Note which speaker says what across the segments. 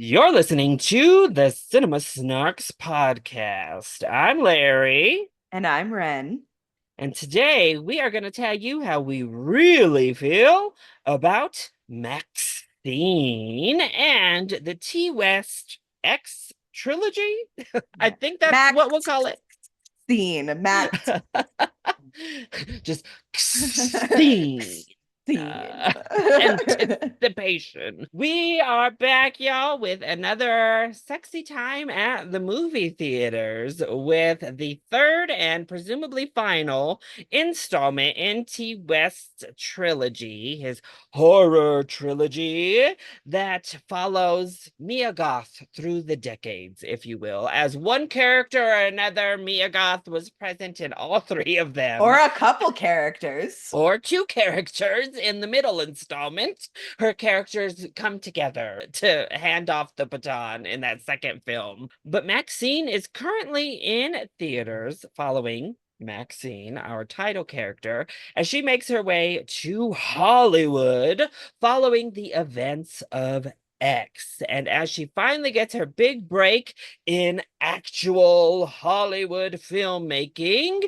Speaker 1: You're listening to the Cinema Snarks podcast. I'm Larry,
Speaker 2: And I'm Ren.
Speaker 1: and today we are going to tell you how we really feel about MaXXXine and the T West X trilogy. I think that's
Speaker 2: Max
Speaker 1: what we'll call it.
Speaker 2: scene. Max
Speaker 1: Just scene.
Speaker 2: scene.
Speaker 1: Anticipation. We are back, y'all, with another sexy time at the movie theaters with the third and presumably final installment in T West's trilogy, his horror trilogy that follows Mia Goth through the decades, if you will. As one character or another, Mia Goth was present in all three of them
Speaker 2: Or a couple characters.
Speaker 1: or two characters in the middle installment. Her characters come together to hand off the baton in that second film. But MaXXXine is currently in theaters following Maxine, our title character, as she makes her way to Hollywood following the events of X. And as she finally gets her big break in actual Hollywood filmmaking,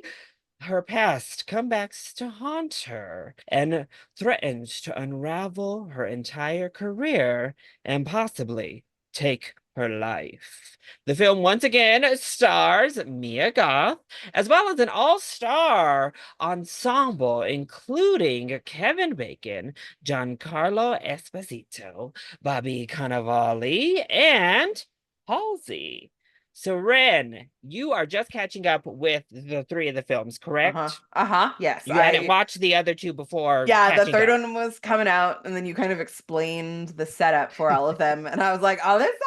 Speaker 1: her past comebacks to haunt her and threatens to unravel her entire career and possibly take her life. The film once again stars Mia Goth, as well as an all-star ensemble, including Kevin Bacon, Giancarlo Esposito, Bobby Cannavale, and Halsey. So, Ren, you are just catching up with the three of the films,
Speaker 2: Uh-huh.
Speaker 1: correct?
Speaker 2: Uh-huh. Yes.
Speaker 1: You hadn't watched the other two before
Speaker 2: Yeah, the
Speaker 1: catching
Speaker 2: third
Speaker 1: up.
Speaker 2: one was coming out, and then you kind of explained the setup for all of them. And I was like, oh, this is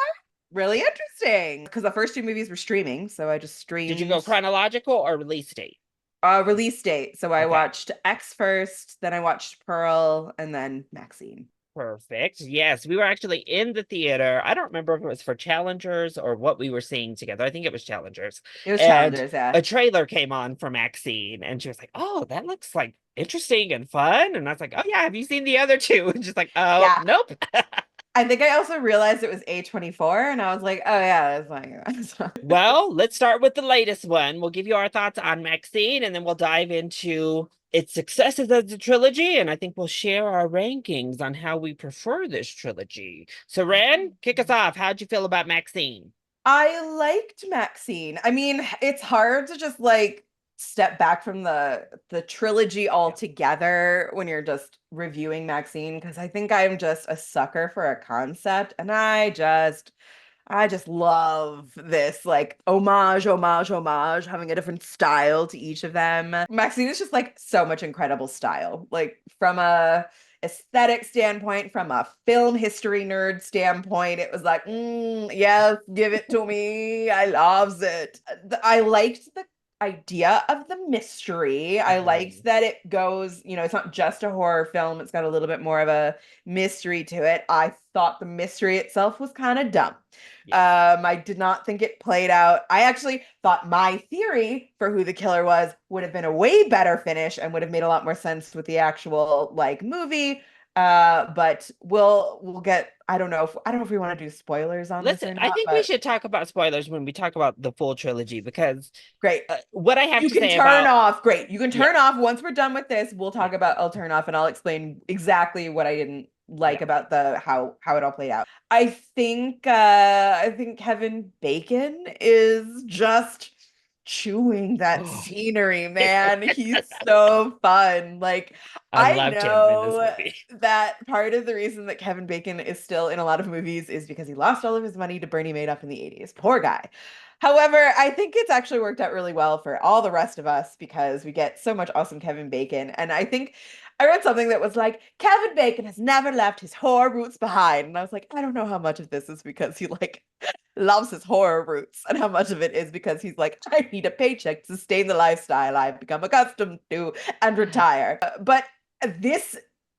Speaker 2: really interesting. Because the first two movies were streaming, so I just
Speaker 1: Did you go
Speaker 2: streamed
Speaker 1: chronological or release date?
Speaker 2: release date. So I
Speaker 1: Okay,
Speaker 2: watched X first, then I watched Pearl, and then Maxine.
Speaker 1: perfect. Yes, we were actually in the theater. I don't remember if it was for Challengers or what we were seeing together. I think it was Challengers.
Speaker 2: It was
Speaker 1: And
Speaker 2: Challengers, yeah.
Speaker 1: a trailer came on for Maxine, and she was like, "Oh, that looks like interesting and fun." And I was like, "Oh yeah, have you seen the other two?" And she's like, "Oh,
Speaker 2: Yeah.
Speaker 1: nope."
Speaker 2: I think I also realized it was A24, and I was like, oh yeah, that's like
Speaker 1: Well, let's start with the latest one. We'll give you our thoughts on Maxine, and then we'll dive into its successes as a trilogy. And I think we'll share our rankings on how we prefer this trilogy. So, Ren, kick us off. How'd you feel about Maxine?
Speaker 2: I liked Maxine. I mean, it's hard to just like step back from the trilogy
Speaker 1: Yeah.
Speaker 2: altogether when you're just reviewing Maxine because I think I'm just a sucker for a concept and I just love this like homage, having a different style to each of them. Maxine is just like so much incredible style. Like from a aesthetic standpoint, from a film history nerd standpoint, it was like, yes, give it to me. I loves it. I liked the idea of the mystery. I liked
Speaker 1: Mhm.
Speaker 2: that it goes, it's not just a horror film, it's got a little bit more of a mystery to it. I thought the mystery itself was kind of dumb.
Speaker 1: Yeah.
Speaker 2: I did not think it played out. I actually thought my theory for who the killer was would have been a way better finish and would have made a lot more sense with the actual like movie. But we'll get. I don't know if we want to do spoilers on this
Speaker 1: Listen,
Speaker 2: or
Speaker 1: I
Speaker 2: not,
Speaker 1: think we
Speaker 2: but
Speaker 1: should talk about spoilers when we talk about the full trilogy because
Speaker 2: great.
Speaker 1: what I have
Speaker 2: You
Speaker 1: to
Speaker 2: can
Speaker 1: say
Speaker 2: turn
Speaker 1: about,
Speaker 2: off. Great. You can
Speaker 1: yeah,
Speaker 2: turn off once we're done with this. We'll
Speaker 1: yeah,
Speaker 2: talk about I'll turn off and I'll explain exactly what I didn't like
Speaker 1: yeah.
Speaker 2: about the how it all played out. I think Kevin Bacon is just chewing that scenery, man. He's so fun. Like
Speaker 1: I
Speaker 2: I
Speaker 1: loved him in this
Speaker 2: know
Speaker 1: movie.
Speaker 2: that part of the reason that Kevin Bacon is still in a lot of movies is because he lost all of his money to Bernie Madoff in the 80s. Poor guy. However, I think it's actually worked out really well for all the rest of us because we get so much awesome Kevin Bacon. And I think I read something that was like, Kevin Bacon has never left his horror roots behind. And I was like, I don't know how much of this is because he like loves his horror roots and how much of it is because he's like, I need a paycheck to sustain the lifestyle I've become accustomed to and retire. But this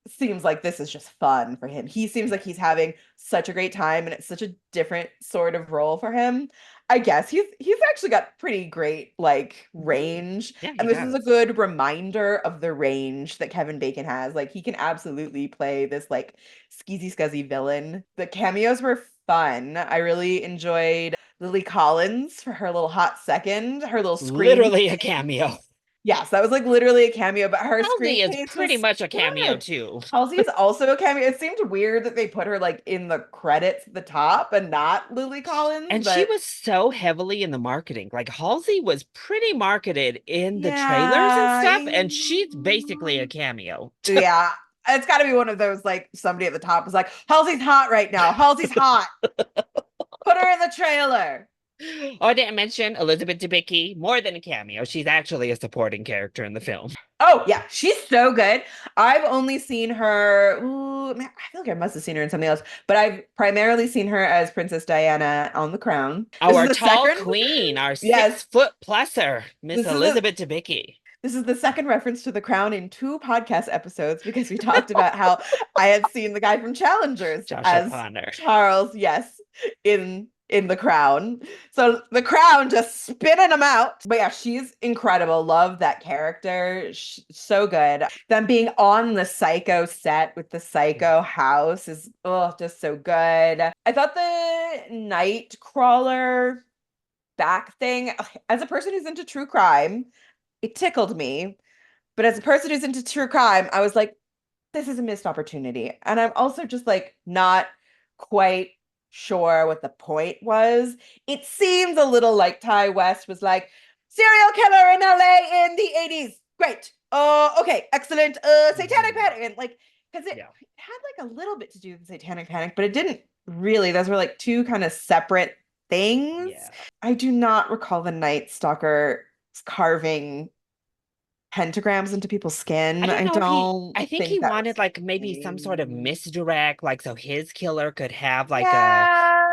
Speaker 2: seems like this is just fun for him. He seems like he's having such a great time and it's such a different sort of role for him. I guess he's actually got pretty great like range.
Speaker 1: Yeah, he
Speaker 2: And this is a
Speaker 1: does.
Speaker 2: good reminder of the range that Kevin Bacon has. Like he can absolutely play this like skeezy scuzzy villain. The cameos were fun. I really enjoyed Lily Collins for her little hot second, her little scream.
Speaker 1: Literally a cameo.
Speaker 2: Yes, that was like literally a cameo, but her scream
Speaker 1: Halsey is
Speaker 2: pace
Speaker 1: pretty
Speaker 2: was
Speaker 1: much a cameo
Speaker 2: good.
Speaker 1: too.
Speaker 2: Halsey is also a cameo. It seemed weird that they put her like in the credits at the top and not Lily Collins,
Speaker 1: And she
Speaker 2: but
Speaker 1: was so heavily in the marketing. Like Halsey was pretty marketed in the trailers and
Speaker 2: yeah.
Speaker 1: stuff, and she's basically a cameo.
Speaker 2: Yeah. It's got to be one of those like somebody at the top is like, Halsey's hot right now. Halsey's hot. Put her in the trailer.
Speaker 1: Oh, I didn't mention Elizabeth Debicki, more than a cameo. She's actually a supporting character in the film.
Speaker 2: Oh, yeah. She's so good. I've only seen her. Ooh, man, I feel like I must have seen her in something else, but I've primarily seen her as Princess Diana on The Crown. This is
Speaker 1: Our
Speaker 2: the
Speaker 1: tall
Speaker 2: second.
Speaker 1: queen, our
Speaker 2: Yes.
Speaker 1: 6 foot pluser, Miss
Speaker 2: This is the
Speaker 1: Elizabeth Debicki.
Speaker 2: This is the second reference to The Crown in two podcast episodes because we talked about how I had seen the guy from Challengers
Speaker 1: Josh
Speaker 2: as
Speaker 1: O'Connor.
Speaker 2: Charles, yes, in The Crown. So The Crown just spinning him out. But yeah, she's incredible. Love that character. So good. Them being on the Psycho set with the Psycho house is just so good. I thought the Nightcrawler back thing, as a person who's into true crime, it tickled me. But as a person who's into true crime, I was like, this is a missed opportunity. And I'm also just like not quite sure what the point was. It seems a little like Ti West was like, serial killer in LA in the 80s. Great. Okay, excellent. Satanic Panic. And like, because it
Speaker 1: Yeah.
Speaker 2: had like a little bit to do with the Satanic Panic, but it didn't really. Those were like two kind of separate things.
Speaker 1: Yeah.
Speaker 2: I do not recall the Night Stalker carving pentagrams into people's
Speaker 1: I
Speaker 2: skin.
Speaker 1: don't
Speaker 2: I
Speaker 1: know if
Speaker 2: don't
Speaker 1: I think he
Speaker 2: think that was
Speaker 1: wanted like
Speaker 2: the
Speaker 1: maybe some sort of
Speaker 2: thing.
Speaker 1: misdirect, like so his killer could have like a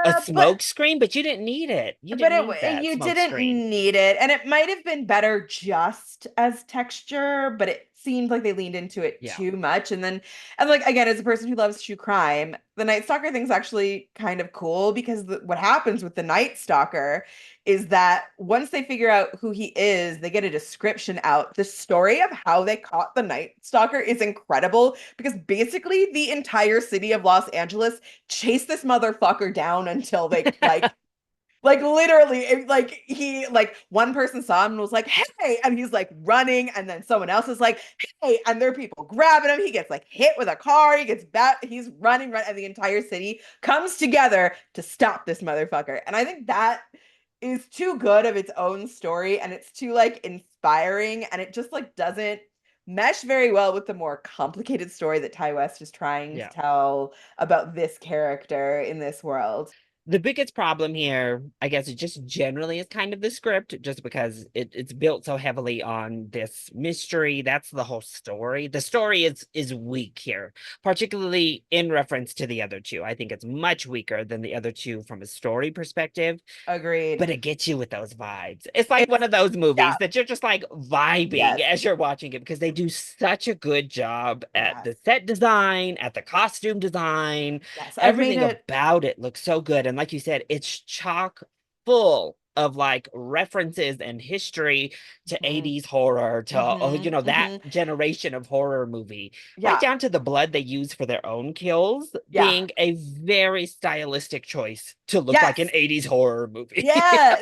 Speaker 2: Yeah,
Speaker 1: smoke screen, but you didn't need it. You
Speaker 2: but
Speaker 1: didn't need that
Speaker 2: you
Speaker 1: smoke
Speaker 2: didn't
Speaker 1: screen.
Speaker 2: need it, and it might have been better just as texture, but it seemed like they leaned into it
Speaker 1: Yeah.
Speaker 2: too much. And like again, as a person who loves true crime, the Night Stalker thing's actually kind of cool because what happens with the Night Stalker is that once they figure out who he is, they get a description out. The story of how they caught the Night Stalker is incredible because basically the entire city of Los Angeles chased this motherfucker down until they like literally, like he like one person saw him and was like, "Hey!" and he's like running, and then someone else is like, "Hey!" and there are people grabbing him. He gets like hit with a car. He gets bat. He's running, and the entire city comes together to stop this motherfucker. And I think that is too good of its own story, and it's too like inspiring, and it just like doesn't mesh very well with the more complicated story that Ti West is trying to
Speaker 1: Yeah.
Speaker 2: tell about this character in this world.
Speaker 1: The biggest problem here, I guess, it just generally is kind of the script, just because it's built so heavily on this mystery. That's the whole story. The story is weak here, particularly in reference to the other two. I think it's much weaker than the other two from a story perspective,
Speaker 2: Agreed.
Speaker 1: but it gets you with those vibes. It's like one
Speaker 2: It's
Speaker 1: of those
Speaker 2: yeah,
Speaker 1: movies that you're just like vibing
Speaker 2: yes,
Speaker 1: as you're watching it because they do such a good job at
Speaker 2: yes,
Speaker 1: the set design, at the costume design.
Speaker 2: yes. I've made
Speaker 1: Everything
Speaker 2: it.
Speaker 1: about it looks so good. And like you said, it's chock full of like references and history to
Speaker 2: Mhm,
Speaker 1: 80s horror, to
Speaker 2: mhm,
Speaker 1: that
Speaker 2: mhm.
Speaker 1: generation of horror movie, right
Speaker 2: Yeah,
Speaker 1: down to the blood they use for their own kills
Speaker 2: yeah,
Speaker 1: being a very stylistic choice to look like an
Speaker 2: yes.
Speaker 1: 80s horror movie.
Speaker 2: Yeah,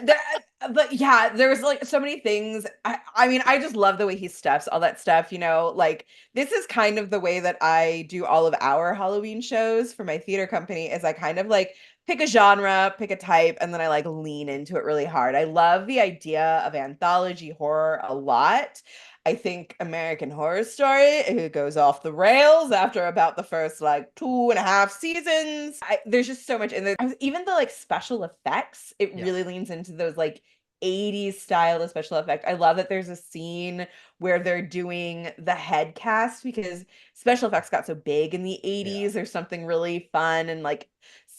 Speaker 2: but yeah, there's like so many things. I mean, I just love the way he stuffs all that stuff, like this is kind of the way that I do all of our Halloween shows for my theater company is I kind of like pick a genre, pick a type, and then I like lean into it really hard. I love the idea of anthology horror a lot. I think American Horror Story, it goes off the rails after about the first like 2.5 seasons. There's just so much in there. Even the like special effects, it
Speaker 1: Yeah.
Speaker 2: really leans into those like 80s style of special effects. I love that there's a scene where they're doing the head cast because special effects got so big in the
Speaker 1: Yeah.
Speaker 2: 80s. There's something really fun and like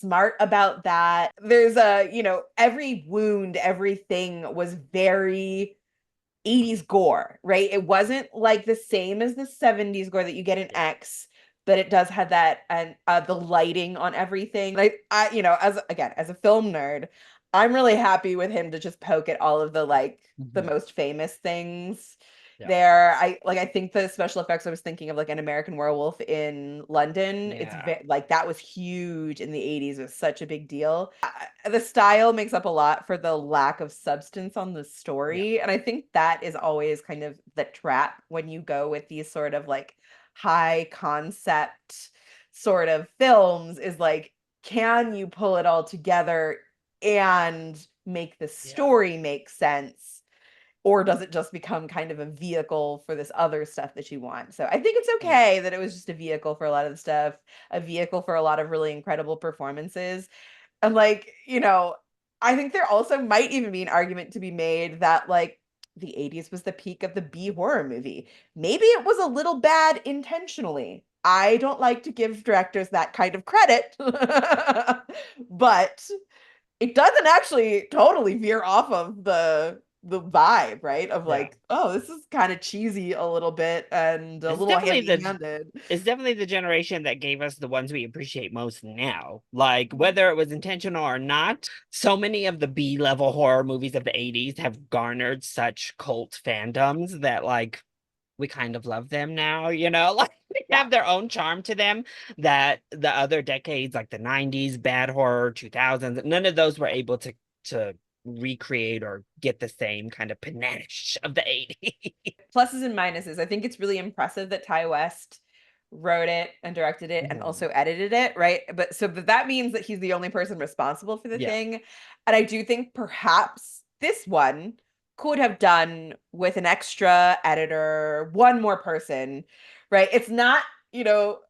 Speaker 2: smart about that. There's every wound, everything was very 80s gore, right? It wasn't like the same as the 70s gore that you get in
Speaker 1: Yeah.
Speaker 2: X, but it does have that and the lighting on everything. As a film nerd, I'm really happy with him to just poke at all of the like the
Speaker 1: Mhm.
Speaker 2: most famous things.
Speaker 1: Yeah.
Speaker 2: I think the special effects I was thinking of like an American Werewolf in London.
Speaker 1: Yeah.
Speaker 2: Like that was huge in the 80s. It was such a big deal. The style makes up a lot for the lack of substance on the
Speaker 1: Yeah.
Speaker 2: story, and I think that is always kind of the trap when you go with these sort of like high concept sort of films is like, can you pull it all together and make the
Speaker 1: Yeah.
Speaker 2: story make sense? Or does it just become kind of a vehicle for this other stuff that you want? So I think it's
Speaker 1: Yeah.
Speaker 2: okay that it was just a vehicle for a lot of the stuff, a vehicle for a lot of really incredible performances. And like, I think there also might even be an argument to be made that like the 80s was the peak of the B horror movie. Maybe it was a little bad intentionally. I don't like to give directors that kind of credit, but it doesn't actually totally veer off of the vibe, right? Of
Speaker 1: Yeah.
Speaker 2: like, oh, this is kind of cheesy a little bit and a
Speaker 1: It's
Speaker 2: little
Speaker 1: definitely the
Speaker 2: heavy-handed.
Speaker 1: it's definitely the generation that gave us the ones we appreciate most now. Like
Speaker 2: Mhm.
Speaker 1: whether it was intentional or not, so many of the B-level horror movies of the 80s have garnered such cult fandoms that like we kind of love them now, like they
Speaker 2: Yeah.
Speaker 1: have their own charm to them that the other decades, like the 90s, bad horror, 2000s, none of those were able to recreate or get the same kind of panache of the 80s.
Speaker 2: Pluses and minuses. I think it's really impressive that Ty West wrote it and directed it and
Speaker 1: Mhm.
Speaker 2: also edited it, right? But that means that he's the only person responsible for the
Speaker 1: Yeah.
Speaker 2: thing. And I do think perhaps this one could have done with an extra editor, one more person, right? It's not, you know,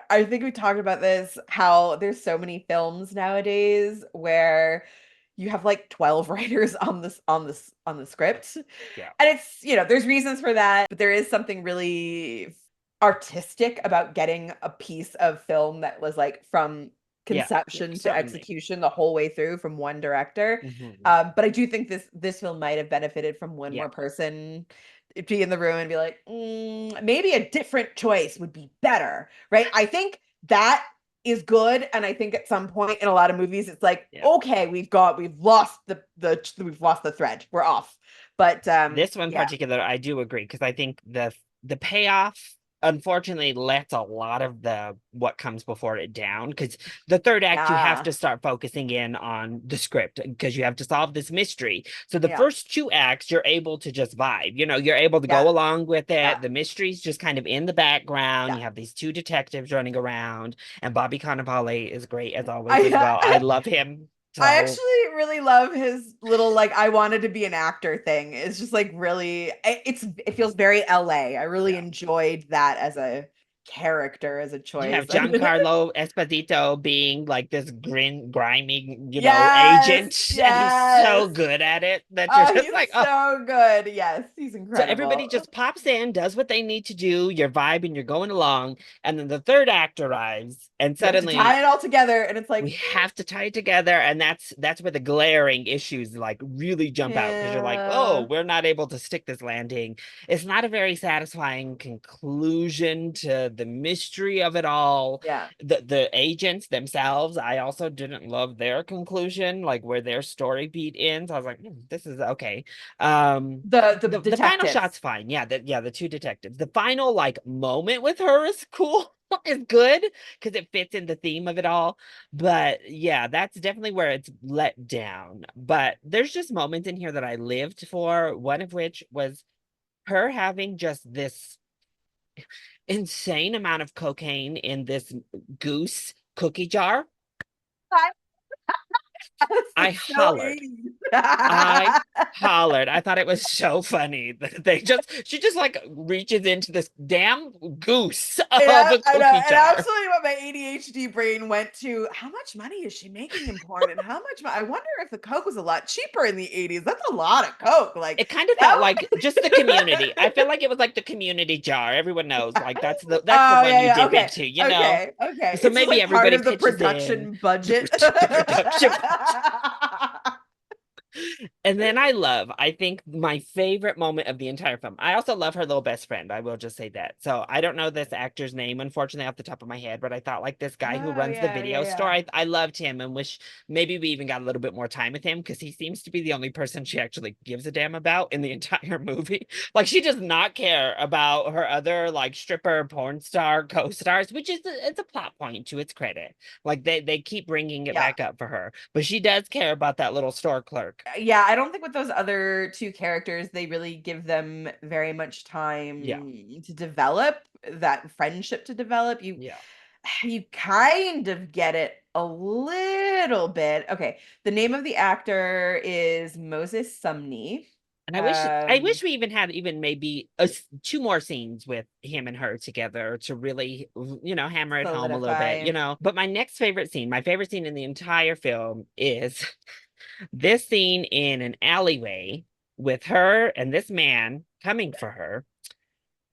Speaker 2: I think we talked about this, how there's so many films nowadays where you have like 12 writers on the script,
Speaker 1: Yeah.
Speaker 2: and there's reasons for that, but there is something really artistic about getting a piece of film that was like from
Speaker 1: Yeah.
Speaker 2: conception to
Speaker 1: Certainly.
Speaker 2: execution the whole way through from one director.
Speaker 1: Mhm.
Speaker 2: But I do think this film might have benefited from one
Speaker 1: Yeah.
Speaker 2: more person to be in the room and be like, maybe a different choice would be better, right? I think that is good, and I think at some point in a lot of movies, it's like,
Speaker 1: Yeah.
Speaker 2: okay, we've lost we've lost the thread, we're off. But
Speaker 1: This one in
Speaker 2: yeah,
Speaker 1: particular, I do agree because I think the payoff unfortunately lets a lot of the what comes before it down because the third act you have
Speaker 2: yeah,
Speaker 1: to start focusing in on the script because you have to solve this mystery. So the
Speaker 2: yeah,
Speaker 1: first two acts you're able to just vibe. You're able to
Speaker 2: yeah,
Speaker 1: go along with
Speaker 2: yeah,
Speaker 1: it. The mystery's just kind of in the background.
Speaker 2: yeah.
Speaker 1: You have these two detectives running around, and Bobby Cannavale is great as always as well. I
Speaker 2: I
Speaker 1: love him.
Speaker 2: I
Speaker 1: So
Speaker 2: actually really love his little like I wanted to be an actor thing. It's just like really it feels very LA. I really
Speaker 1: yeah.
Speaker 2: enjoyed that as a character, as a
Speaker 1: You have
Speaker 2: choice.
Speaker 1: Giancarlo Esposito being like this grimy,
Speaker 2: Yes,
Speaker 1: agent, and he's so
Speaker 2: yes.
Speaker 1: good at it that you're
Speaker 2: Oh,
Speaker 1: just
Speaker 2: he's
Speaker 1: like, oh.
Speaker 2: so good. Yes, he's
Speaker 1: So everybody
Speaker 2: incredible.
Speaker 1: just pops in, does what they need to do, you're vibing, you're going along, and then the third act arrives, and
Speaker 2: You have to
Speaker 1: suddenly
Speaker 2: tie it all together, and it's
Speaker 1: we
Speaker 2: like,
Speaker 1: have to tie it together, and that's where the glaring issues like really jump out because you're like, oh,
Speaker 2: yeah,
Speaker 1: we're not able to stick this landing. It's not a very satisfying conclusion to the mystery of it all.
Speaker 2: yeah.
Speaker 1: The agents themselves, I also didn't love their conclusion, like where their story beat ends. I was like, this is okay.
Speaker 2: The
Speaker 1: The final shot's
Speaker 2: detectives.
Speaker 1: fine. The two detectives. The final like moment with her is cool. Is good because it fits in the theme of it all. But yeah, that's definitely where it's let down. But there's just moments in here that I lived for, one of which was her having just this insane amount of cocaine in this goose cookie jar. I
Speaker 2: It's so
Speaker 1: hollered.
Speaker 2: 80s.
Speaker 1: I hollered. I thought it was so funny that she just like reaches into this damn goose of
Speaker 2: Yeah,
Speaker 1: a
Speaker 2: I know.
Speaker 1: cookie
Speaker 2: And
Speaker 1: jar.
Speaker 2: absolutely what my ADHD brain went to, how much money is she making in porn? And how much I wonder if the Coke was a lot cheaper in the 80s. That's a lot of Coke. Like
Speaker 1: It kind of felt
Speaker 2: that
Speaker 1: like just the community. I feel like it was like the community jar. Everyone knows, like that's the
Speaker 2: Oh
Speaker 1: one
Speaker 2: yeah,
Speaker 1: you
Speaker 2: yeah.
Speaker 1: dip
Speaker 2: Okay.
Speaker 1: into.
Speaker 2: Okay.
Speaker 1: So
Speaker 2: It's just
Speaker 1: maybe
Speaker 2: like part
Speaker 1: everybody
Speaker 2: of the
Speaker 1: pitches in
Speaker 2: production budget.
Speaker 1: the production. And then I think my favorite moment of the entire film. I also love her little best friend. I will just say that. So I don't know this actor's name, unfortunately, off the top of my head, but I thought like this guy who
Speaker 2: Oh
Speaker 1: runs the
Speaker 2: yeah, yeah,
Speaker 1: video store,
Speaker 2: yeah.
Speaker 1: I loved him and wish maybe we even got a little bit more time with him because he seems to be the only person she actually gives a damn about in the entire movie. Like she does not care about her other like stripper porn star co-stars, which is it's a plot point to its credit. Like they keep bringing it
Speaker 2: Yeah.
Speaker 1: back up for her, but she does care about that little store clerk.
Speaker 2: Yeah, I don't think with those other two characters, they really give them very much
Speaker 1: Yeah,
Speaker 2: time to develop that friendship to develop. You
Speaker 1: yeah.
Speaker 2: you kind of get it a little bit. Okay, the name of the actor is Moses Sumney.
Speaker 1: And I
Speaker 2: Um,
Speaker 1: wish we even had even maybe two more scenes with him and her together to really, hammer it home a little bit,
Speaker 2: Solidify.
Speaker 1: But my next favorite scene, my favorite scene in the entire film is this scene in an alleyway with her and this man coming for her.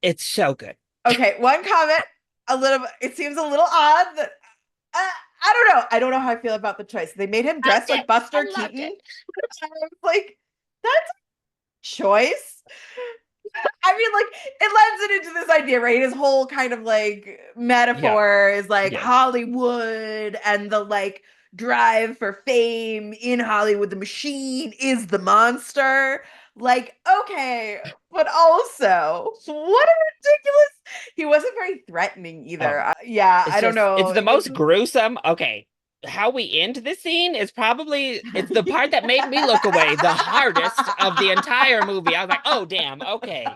Speaker 1: It's so good.
Speaker 2: Okay, one comment. A little. It seems a little odd that I don't know. I don't know how I feel about the choice. They made him
Speaker 1: Loved
Speaker 2: dress
Speaker 1: it.
Speaker 2: like Buster
Speaker 1: I loved
Speaker 2: Keaton.
Speaker 1: it.
Speaker 2: I was like, that's a choice. I mean, like, it lends it into this idea, right? His whole kind of like
Speaker 1: Yeah.
Speaker 2: metaphor is like
Speaker 1: Yes.
Speaker 2: Hollywood and the like drive for fame in Hollywood. The machine is the monster. Like, okay, but also, what a ridiculous. He wasn't very threatening either.
Speaker 1: Oh,
Speaker 2: Yeah,
Speaker 1: it's
Speaker 2: I don't
Speaker 1: just
Speaker 2: know.
Speaker 1: it's the
Speaker 2: It was
Speaker 1: most
Speaker 2: just.
Speaker 1: gruesome. Okay. How we end this scene is probably it's the part that made me look away the hardest of the entire movie. I was like, "Oh damn, okay."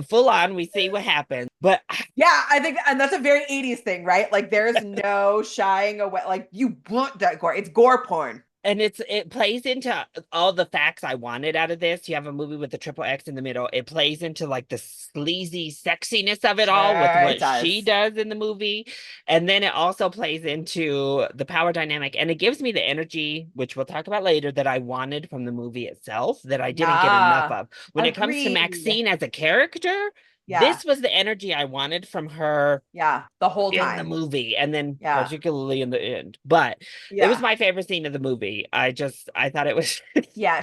Speaker 1: Full on, we see what happens. But
Speaker 2: Yeah, I think, and that's a very 80s thing, right? Like, there's no shying away. Like, you want that gore. It's gore porn.
Speaker 1: and it plays into all the facts I wanted out of this. You have a movie with the triple X in the middle. It plays into like the sleazy sexiness of it all with
Speaker 2: Sure, it
Speaker 1: what she
Speaker 2: does.
Speaker 1: does in the movie. And then it also plays into the power dynamic. And it gives me the energy, which we'll talk about later, that I wanted from the movie itself that I didn't get enough
Speaker 2: Yeah,
Speaker 1: of. When it comes to
Speaker 2: agreed.
Speaker 1: Maxine as a character,
Speaker 2: Yeah,
Speaker 1: this was the energy I wanted from her
Speaker 2: yeah, the whole
Speaker 1: in the
Speaker 2: time.
Speaker 1: movie and then
Speaker 2: Yeah,
Speaker 1: particularly in the end. But it was
Speaker 2: yeah,
Speaker 1: my favorite scene of the movie. I thought it was
Speaker 2: yeah.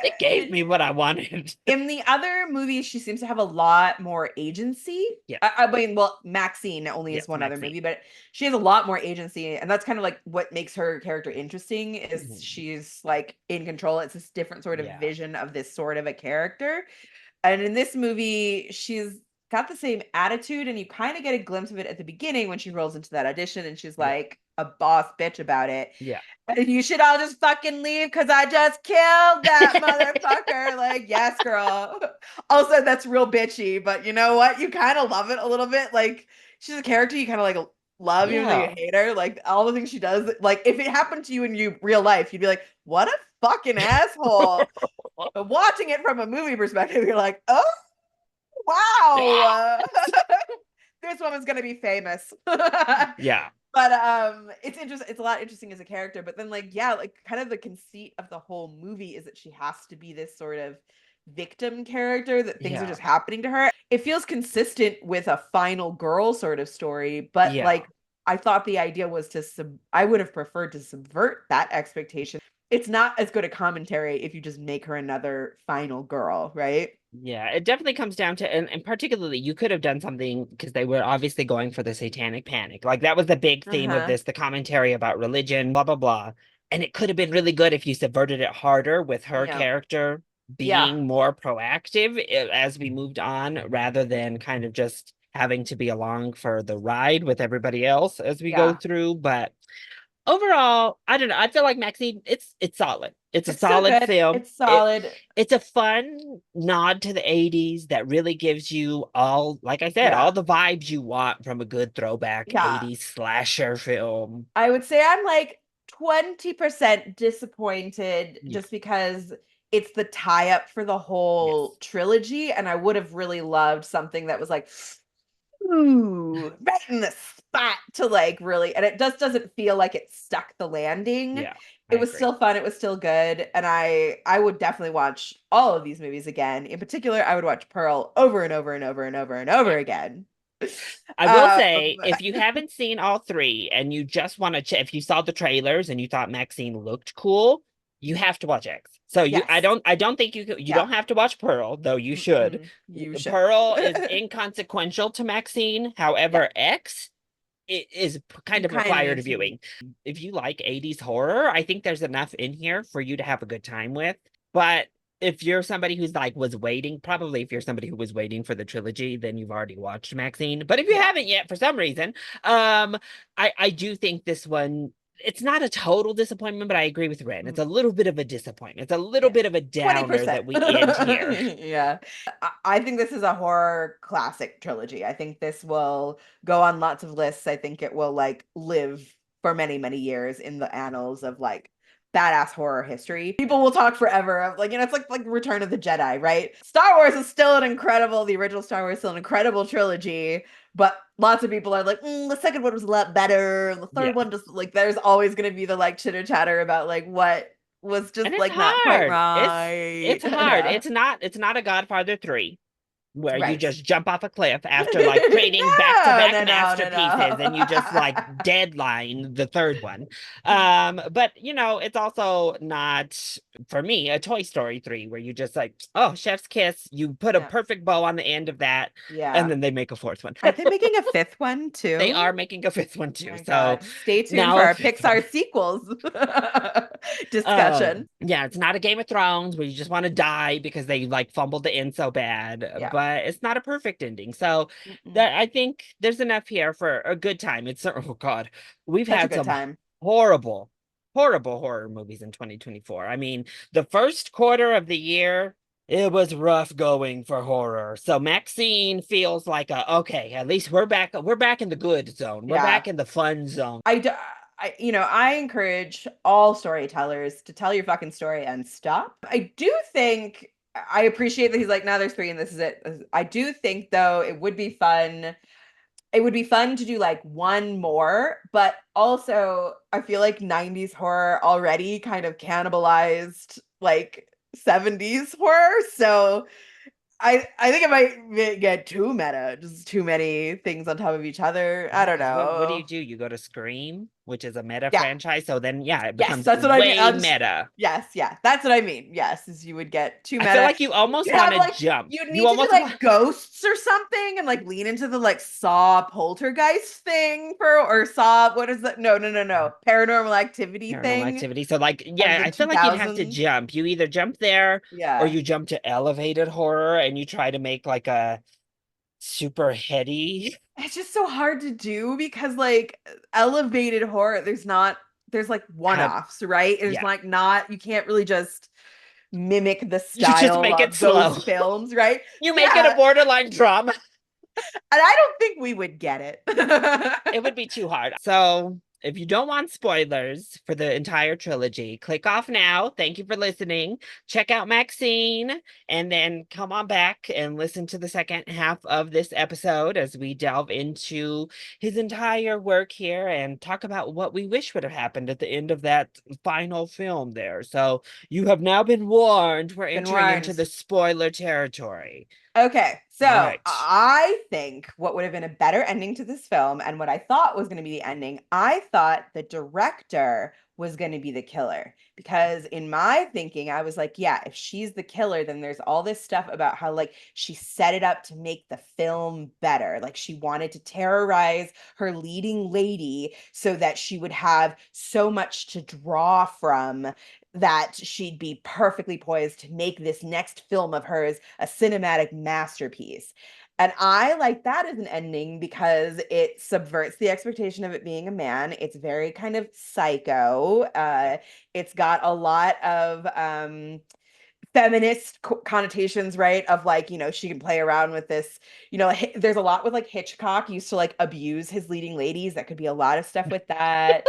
Speaker 1: it gave me what I wanted.
Speaker 2: In the other movies, she seems to have a lot more agency.
Speaker 1: Yeah.
Speaker 2: I mean, well, Maxine only is
Speaker 1: Yes,
Speaker 2: one other
Speaker 1: Maxine.
Speaker 2: movie, but she has a lot more agency, and that's kind of like what makes her character interesting. Is
Speaker 1: Mhm.
Speaker 2: she's like in control? It's this different sort of
Speaker 1: Yeah.
Speaker 2: vision of this sort of a character. And in this movie, she's got the same attitude, and you kind of get a glimpse of it at the beginning when she rolls into that audition and she's
Speaker 1: Yeah.
Speaker 2: like a boss bitch about it.
Speaker 1: Yeah.
Speaker 2: And you should all just fucking leave because I just killed that motherfucker. Like, yes, girl. Also, that's real bitchy, but you know what? You kind of love it a little bit. Like, she's a character you kind of like love, even though you
Speaker 1: Yeah.
Speaker 2: hate her. Like, all the things she does. Like, if it happened to you in you real life, you'd be like, what a fucking asshole. But watching it from a movie perspective, you're like, oh, wow. This woman's gonna be famous.
Speaker 1: Yeah.
Speaker 2: But it's interesting, it's a lot interesting as a character, but then like yeah, like kind of the conceit of the whole movie is that she has to be this sort of victim character, that things are
Speaker 1: Yeah.
Speaker 2: just happening to her. It feels consistent with a final girl sort of story, but
Speaker 1: Yeah.
Speaker 2: like I thought the idea was to I would have preferred to subvert that expectation. It's not as good a commentary if you just make her another final girl, right?
Speaker 1: Yeah, it definitely comes down to, and particularly, you could have done something because they were obviously going for the satanic panic. Like, that was the big theme of
Speaker 2: Uh-huh.
Speaker 1: this, the commentary about religion, blah, blah, blah. And it could have been really good if you subverted it harder with her
Speaker 2: Yeah.
Speaker 1: character
Speaker 2: Yeah.
Speaker 1: being more proactive as we moved on, rather than kind of just having to be along for the ride with everybody else as we go
Speaker 2: Yeah.
Speaker 1: through. But overall, I don't know. I feel like Maxine, it's solid. It's a
Speaker 2: It's still
Speaker 1: solid
Speaker 2: good.
Speaker 1: film.
Speaker 2: It's solid.
Speaker 1: It's a fun nod to the 80s that really gives you all, like I said, all
Speaker 2: Yeah.
Speaker 1: the vibes you want from a good throwback
Speaker 2: Yeah.
Speaker 1: 80s slasher film.
Speaker 2: I would say I'm like 20% disappointed
Speaker 1: Yeah.
Speaker 2: just because it's the tie up for the whole
Speaker 1: Yes.
Speaker 2: trilogy. And I would have really loved something that was like, ooh, right in the spot to like really, and it just doesn't feel like it stuck the landing.
Speaker 1: Yeah, I
Speaker 2: It was
Speaker 1: agree.
Speaker 2: still fun. It was still good. And I would definitely watch all of these movies again. In particular, I would watch Pearl over and over and over and over and over
Speaker 1: Yeah.
Speaker 2: again.
Speaker 1: I will
Speaker 2: Um,
Speaker 1: say, if you haven't seen all three and you just want to, if you saw the trailers and you thought Maxine looked cool, You have to watch X. So
Speaker 2: Yes.
Speaker 1: I don't think you
Speaker 2: Yeah.
Speaker 1: don't have to watch Pearl, though you should.
Speaker 2: You should.
Speaker 1: Pearl is inconsequential to Maxine.
Speaker 2: Yeah.
Speaker 1: However, X it is kind
Speaker 2: You
Speaker 1: of
Speaker 2: kind of
Speaker 1: required
Speaker 2: need to.
Speaker 1: viewing. If you like 80s horror, I think there's enough in here for you to have a good time with. But if you're somebody who's like was waiting, probably if you're somebody who was waiting for the trilogy, then you've already watched Maxine. But if you
Speaker 2: Yeah.
Speaker 1: haven't yet for some reason, um, I do think this one it's not a total disappointment, but I agree with Ren. It's
Speaker 2: Mhm.
Speaker 1: a little bit of a disappointment. It's a little
Speaker 2: Yeah.
Speaker 1: bit of a downer
Speaker 2: 20%.
Speaker 1: that we end here.
Speaker 2: Yeah. I think this is a horror classic trilogy. I think this will go on lots of lists. I think it will like live for many, many years in the annals of like badass horror history. People will talk forever of like, it's like Return of the Jedi, right? Star Wars is still the original Star Wars is still an incredible trilogy, but lots of people are like, the second one was a lot better. The
Speaker 1: Yeah.
Speaker 2: third one just like there's always gonna be the like chitter chatter about like what was
Speaker 1: And
Speaker 2: just
Speaker 1: it's
Speaker 2: like not quite
Speaker 1: hard.
Speaker 2: right.
Speaker 1: It's hard.
Speaker 2: Yeah.
Speaker 1: It's not a Godfather 3 where you
Speaker 2: Right.
Speaker 1: just jump off a cliff after like creating
Speaker 2: No,
Speaker 1: back-to-back
Speaker 2: no, no, no,
Speaker 1: masterpieces and you just like
Speaker 2: no.
Speaker 1: deadline the third one. But you know, it's also not for me a Toy Story 3 where you just like, oh, chef's kiss, you put a
Speaker 2: Yeah.
Speaker 1: perfect bow on the end of that, and
Speaker 2: Yeah.
Speaker 1: then they make a fourth one.
Speaker 2: Aren't they making a fifth one
Speaker 1: They
Speaker 2: too?
Speaker 1: are making a fifth one
Speaker 2: Oh
Speaker 1: too.
Speaker 2: my
Speaker 1: So
Speaker 2: God. Stay tuned for
Speaker 1: now a
Speaker 2: our
Speaker 1: fifth one.
Speaker 2: Pixar sequels discussion.
Speaker 1: Yeah, it's not a Game of Thrones where you just want to die because they like fumbled the end so bad,
Speaker 2: Yeah.
Speaker 1: but it's not a perfect ending. So
Speaker 2: Mm-mm.
Speaker 1: that I think there's enough here for a good time. It's oh God, we've
Speaker 2: Such a
Speaker 1: had
Speaker 2: good
Speaker 1: some
Speaker 2: time.
Speaker 1: horrible, horrible horror movies in 2024. I mean, the first quarter of the year, it was rough going for horror. So Maxine feels like a okay, at least we're back in the good zone. We're
Speaker 2: Yeah.
Speaker 1: back in the fun zone.
Speaker 2: I, d- I encourage all storytellers to tell your fucking story and stop. I do think I appreciate that he's like, now there's three and this is it. I do think though it would be fun. It would be fun to do like one more, but also I feel like 90s horror already kind of cannibalized like 70s horror. So I think it might get too meta, just too many things on top of each other. I
Speaker 1: Yeah,
Speaker 2: don't
Speaker 1: because what do?
Speaker 2: know.
Speaker 1: You go to Scream, which is a meta
Speaker 2: Yeah.
Speaker 1: franchise. So then, yeah, it
Speaker 2: Yes,
Speaker 1: becomes
Speaker 2: that's what I mean.
Speaker 1: way meta.
Speaker 2: Yes, yeah, that's what I mean. Yes, is you would get too
Speaker 1: I feel
Speaker 2: meta.
Speaker 1: like you almost
Speaker 2: You'd
Speaker 1: want
Speaker 2: have
Speaker 1: to
Speaker 2: like
Speaker 1: jump.
Speaker 2: you'd
Speaker 1: You
Speaker 2: need to do
Speaker 1: almost want
Speaker 2: like ghosts or something and like lean into the like Saw poltergeist thing for or Saw what is that? No, no, no, no. Paranormal Activity
Speaker 1: paranormal
Speaker 2: thing
Speaker 1: activity. So like,
Speaker 2: of
Speaker 1: yeah,
Speaker 2: the
Speaker 1: I feel like you'd have to
Speaker 2: 2000s.
Speaker 1: jump. You either jump there or
Speaker 2: Yeah.
Speaker 1: you jump to elevated horror and you try to make like a super heady.
Speaker 2: It's just so hard to do because like elevated horror, there's like
Speaker 1: How?
Speaker 2: one-offs, right? There's
Speaker 1: Yeah,
Speaker 2: like not you can't really just mimic the
Speaker 1: you just
Speaker 2: style
Speaker 1: make it
Speaker 2: of those
Speaker 1: slow.
Speaker 2: films, right?
Speaker 1: You make it a
Speaker 2: Yeah.
Speaker 1: borderline drama.
Speaker 2: And I don't think we would get it.
Speaker 1: It would be too hard. So, if you don't want spoilers for the entire trilogy, click off now. Thank you for listening. Check out Maxine and then come on back and listen to the second half of this episode as we delve into his entire work here and talk about what we wish would have happened at the end of that final film there. So, you have now been warned. We're
Speaker 2: Been
Speaker 1: entering into
Speaker 2: warned.
Speaker 1: the spoiler territory.
Speaker 2: Okay,
Speaker 1: All
Speaker 2: so
Speaker 1: right.
Speaker 2: I think what would have been a better ending to this film, and what I thought was going to be the ending, I thought the director was going to be the killer. Because in my thinking, I was like, yeah, if she's the killer, then there's all this stuff about how, like, she set it up to make the film better. Like, she wanted to terrorize her leading lady so that she would have so much to draw from that she'd be perfectly poised to make this next film of hers a cinematic masterpiece. And I like that as an ending because it subverts the expectation of it being a man. It's very kind of psycho. It's got a lot of feminist connotations, right? Of like, she can play around with this, there's a lot with like Hitchcock used to like abuse his leading ladies. That could be a lot of stuff with that.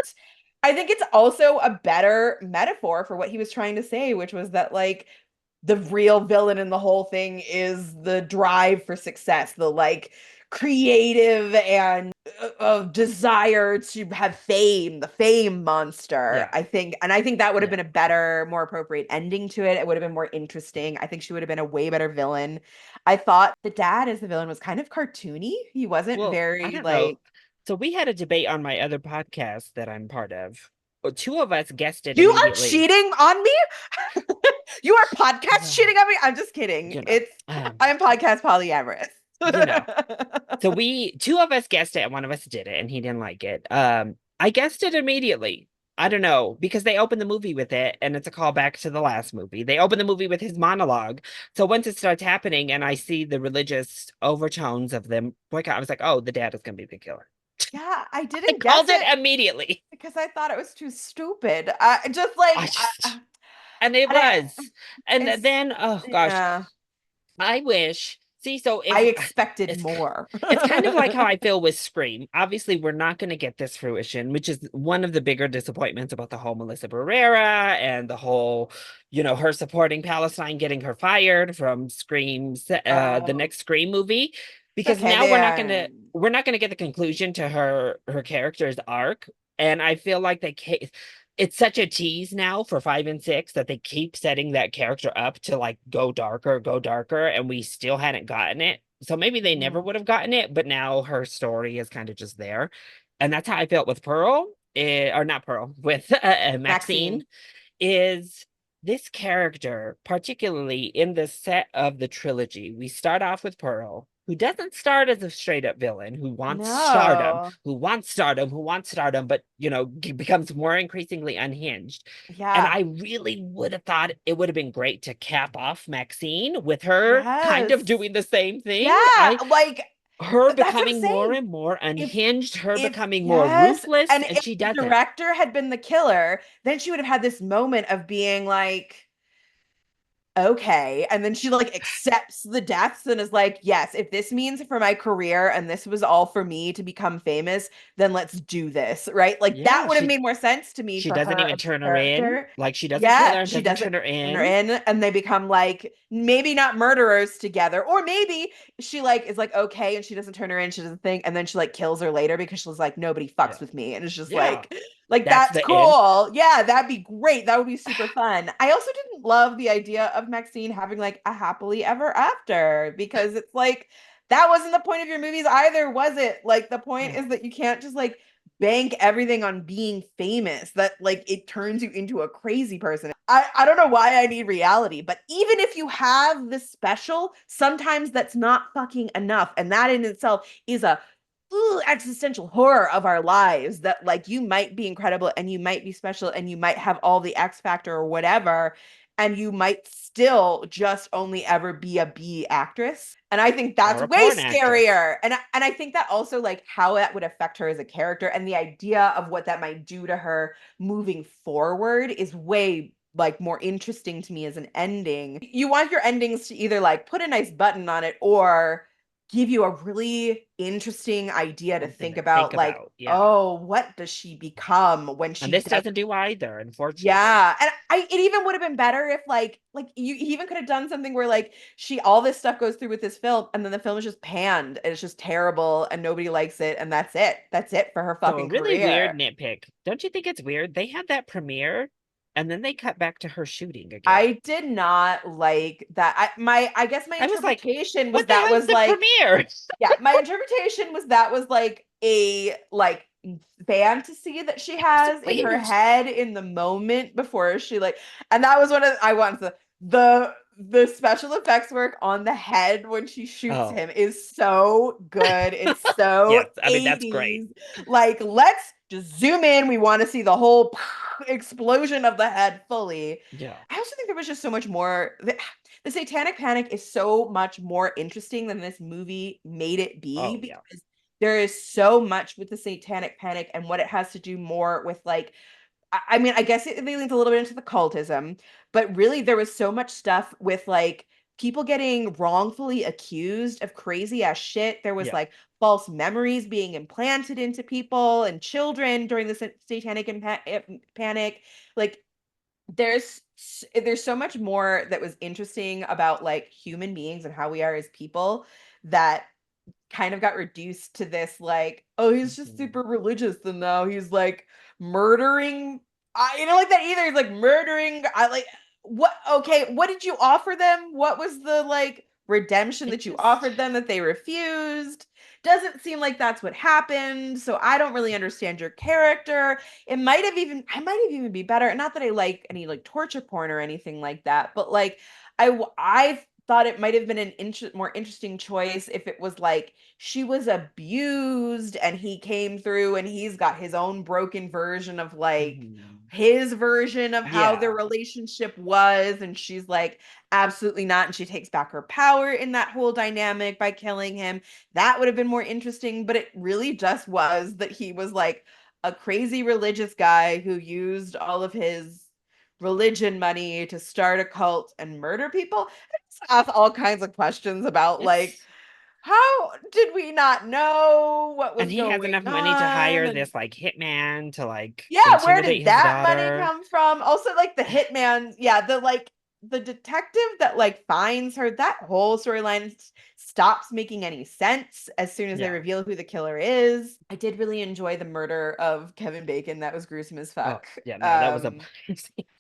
Speaker 2: I think it's also a better metaphor for what he was trying to say, which was that like the real villain in the whole thing is the drive for success, the like creative and desire to have fame, the fame monster.
Speaker 1: Yeah.
Speaker 2: I think that would have
Speaker 1: Yeah.
Speaker 2: been a better, more appropriate ending to it. It would have been more interesting. I think she would have been a way better villain. I thought the dad as the villain was kind of cartoony. He wasn't
Speaker 1: Well, I
Speaker 2: very
Speaker 1: don't know.
Speaker 2: like
Speaker 1: So we had a debate on my other podcast that I'm part of. two of us guessed it
Speaker 2: You are
Speaker 1: immediately.
Speaker 2: cheating on me? You are podcast
Speaker 1: Well,
Speaker 2: cheating on me? I'm just kidding.
Speaker 1: you know,
Speaker 2: It's I'm podcast polyamorous.
Speaker 1: you know. So two of us guessed it and one of us did it and he didn't like it. I guessed it immediately. I don't know, because they open the movie with it and it's a callback to the last movie. They open the movie with his monologue. So once it starts happening and I see the religious overtones of them boycott, I was like, oh, the dad is gonna be the killer.
Speaker 2: Yeah, I
Speaker 1: I
Speaker 2: didn't guess
Speaker 1: called it
Speaker 2: it
Speaker 1: immediately.
Speaker 2: because I thought it was too stupid. I just like
Speaker 1: I just and it
Speaker 2: I didn't,
Speaker 1: was. And
Speaker 2: it's
Speaker 1: then oh gosh,
Speaker 2: yeah.
Speaker 1: I wish. See, so
Speaker 2: I
Speaker 1: if
Speaker 2: expected
Speaker 1: it's
Speaker 2: more.
Speaker 1: it's kind of like how I feel with Scream. Obviously, we're not going to get this fruition, which is one of the bigger disappointments about the whole Melissa Barrera and the whole, her supporting Palestine, getting her fired from Scream's the
Speaker 2: Oh,
Speaker 1: next Scream movie,
Speaker 2: it's
Speaker 1: because
Speaker 2: okay.
Speaker 1: now we're not gonna get the conclusion to her character's arc, and I feel like it's such a tease now for 5 and 6 that they keep setting that character up to like go darker, and we still hadn't gotten it. So maybe they never
Speaker 2: Mm,
Speaker 1: would have gotten it, but now her story is kind of just there. And that's how I felt with Pearl, or not Pearl, with Maxine,
Speaker 2: Maxine.
Speaker 1: is this character, particularly in the set of the trilogy. We start off with Pearl, who doesn't start as a straight up villain, who wants stardom,
Speaker 2: No.
Speaker 1: who wants stardom, who wants stardom, but becomes more increasingly unhinged. And
Speaker 2: Yeah.
Speaker 1: I really would have thought it would have been great to cap off Maxine with her kind of
Speaker 2: Yes.
Speaker 1: doing the same thing.
Speaker 2: Yeah, like
Speaker 1: Her
Speaker 2: that's what I'm
Speaker 1: becoming more
Speaker 2: saying.
Speaker 1: and more
Speaker 2: If
Speaker 1: unhinged, her
Speaker 2: if
Speaker 1: becoming more
Speaker 2: yes,
Speaker 1: ruthless,
Speaker 2: and
Speaker 1: and
Speaker 2: if
Speaker 1: she
Speaker 2: the
Speaker 1: doesn't.
Speaker 2: director had been the killer, then she would have had this moment of being like, okay, and then she like accepts the deaths and is like, yes, if this means for my career and this was all for me to become famous, then let's do this, right? Like that
Speaker 1: Yeah,
Speaker 2: would have made more sense to me
Speaker 1: she
Speaker 2: for
Speaker 1: doesn't
Speaker 2: her
Speaker 1: even
Speaker 2: as
Speaker 1: turn
Speaker 2: a
Speaker 1: her in.
Speaker 2: character.
Speaker 1: Like she doesn't kill
Speaker 2: Yeah,
Speaker 1: her and
Speaker 2: she
Speaker 1: doesn't
Speaker 2: doesn't
Speaker 1: turn her
Speaker 2: turn her
Speaker 1: in.
Speaker 2: in, and they become like maybe not murderers together, or maybe she like is like okay, and she doesn't turn her in, she doesn't think, and then she like kills her later because she's like nobody fucks
Speaker 1: Yeah.
Speaker 2: with me, and it's just
Speaker 1: Yeah.
Speaker 2: like
Speaker 1: That's
Speaker 2: that's
Speaker 1: the end.
Speaker 2: cool. Yeah, that'd be great. That would be super fun. I also didn't love the idea of Maxine having like a happily ever after because it's like that wasn't the point of your movies either, was it? Like the point
Speaker 1: Yeah.
Speaker 2: is that you can't just like bank everything on being famous, that like it turns you into a crazy person. I don't know why I need reality, but even if you have this special, sometimes that's not fucking enough. And that in itself is a existential horror of our lives, that like you might be incredible and you might be special and you might have all the X factor or whatever, and you might still just only ever be a B actress. And I think that's
Speaker 1: Or a
Speaker 2: way
Speaker 1: porn actress.
Speaker 2: scarier. And I think that also like how that would affect her as a character and the idea of what that might do to her moving forward is way like more interesting to me as an ending. You want your endings to either like put a nice button on it or give you a really interesting idea to
Speaker 1: Something
Speaker 2: think
Speaker 1: to think
Speaker 2: about, like,
Speaker 1: about. Yeah.
Speaker 2: oh, what does she become when
Speaker 1: And
Speaker 2: she
Speaker 1: this
Speaker 2: does.
Speaker 1: doesn't do either, unfortunately.
Speaker 2: Yeah, and it even would have been better if like you he even could have done something where like she all this stuff goes through with this film and then the film is just panned and it's just terrible and nobody likes it and that's it. That's it for her
Speaker 1: So a
Speaker 2: fucking
Speaker 1: really weird
Speaker 2: career.
Speaker 1: nitpick. Don't you think it's weird? They had that premiere and then they cut back to her shooting again.
Speaker 2: I did not like that. I guess my
Speaker 1: I was like,
Speaker 2: interpretation was
Speaker 1: what the
Speaker 2: that
Speaker 1: hell's
Speaker 2: was
Speaker 1: the
Speaker 2: like
Speaker 1: premiere?
Speaker 2: yeah, my interpretation was that was like a like fantasy that she
Speaker 1: So
Speaker 2: has in her
Speaker 1: weird.
Speaker 2: head in the moment before she like, and that was one of I want the special effects work on the head when she shoots
Speaker 1: Oh,
Speaker 2: him is so good. It's so
Speaker 1: yes. I mean, that's great.
Speaker 2: 80s. Like, let's just zoom in. We want to see the whole explosion of the head fully.
Speaker 1: Yeah.
Speaker 2: I also think there was just so much more. The Satanic Panic is so much more interesting than this movie made it be
Speaker 1: Oh, yeah.
Speaker 2: because there is so much with the Satanic Panic and what it has to do more with like I mean, I guess it leans a little bit into the cultism, but really there was so much stuff with like people getting wrongfully accused of crazy ass shit. There was
Speaker 1: Yeah.
Speaker 2: like false memories being implanted into people and children during the Satanic Panic. Like there's so much more that was interesting about like human beings and how we are as people that kind of got reduced to this like, oh, he's just
Speaker 1: Mhm.
Speaker 2: super religious and now he's like murdering. I you know like that either. He's like murdering. I like what okay, what did you offer them? What was the like redemption
Speaker 1: It
Speaker 2: that you
Speaker 1: just
Speaker 2: offered them that they refused? Doesn't seem like that's what happened. So I don't really understand your character. I might have even be better. Not that I like any like torture porn or anything like that, but like I thought it might have been an more interesting choice if it was like she was abused and he came through and he's got his own broken version of like
Speaker 1: Mhm.
Speaker 2: his version of how their
Speaker 1: Yeah.
Speaker 2: relationship was, and she's like absolutely not, and she takes back her power in that whole dynamic by killing him. That would have been more interesting, but it really just was that he was like a crazy religious guy who used all of his religion money to start a cult and murder people. I just ask all kinds of questions about like
Speaker 1: It's
Speaker 2: how did we not know what
Speaker 1: and
Speaker 2: was
Speaker 1: he has
Speaker 2: going
Speaker 1: enough money to
Speaker 2: on,
Speaker 1: hire
Speaker 2: and
Speaker 1: this like hitman to like
Speaker 2: yeah, where did
Speaker 1: intimidate his
Speaker 2: that money
Speaker 1: daughter.
Speaker 2: come from? Also, like the hitman, yeah, the like the detective that like finds her, that whole storyline stops making any sense as soon as they
Speaker 1: Yeah.
Speaker 2: reveal who the killer is. I did really enjoy the murder of Kevin Bacon. That was gruesome as
Speaker 1: Oh,
Speaker 2: fuck.
Speaker 1: yeah, no, that was a
Speaker 2: Um,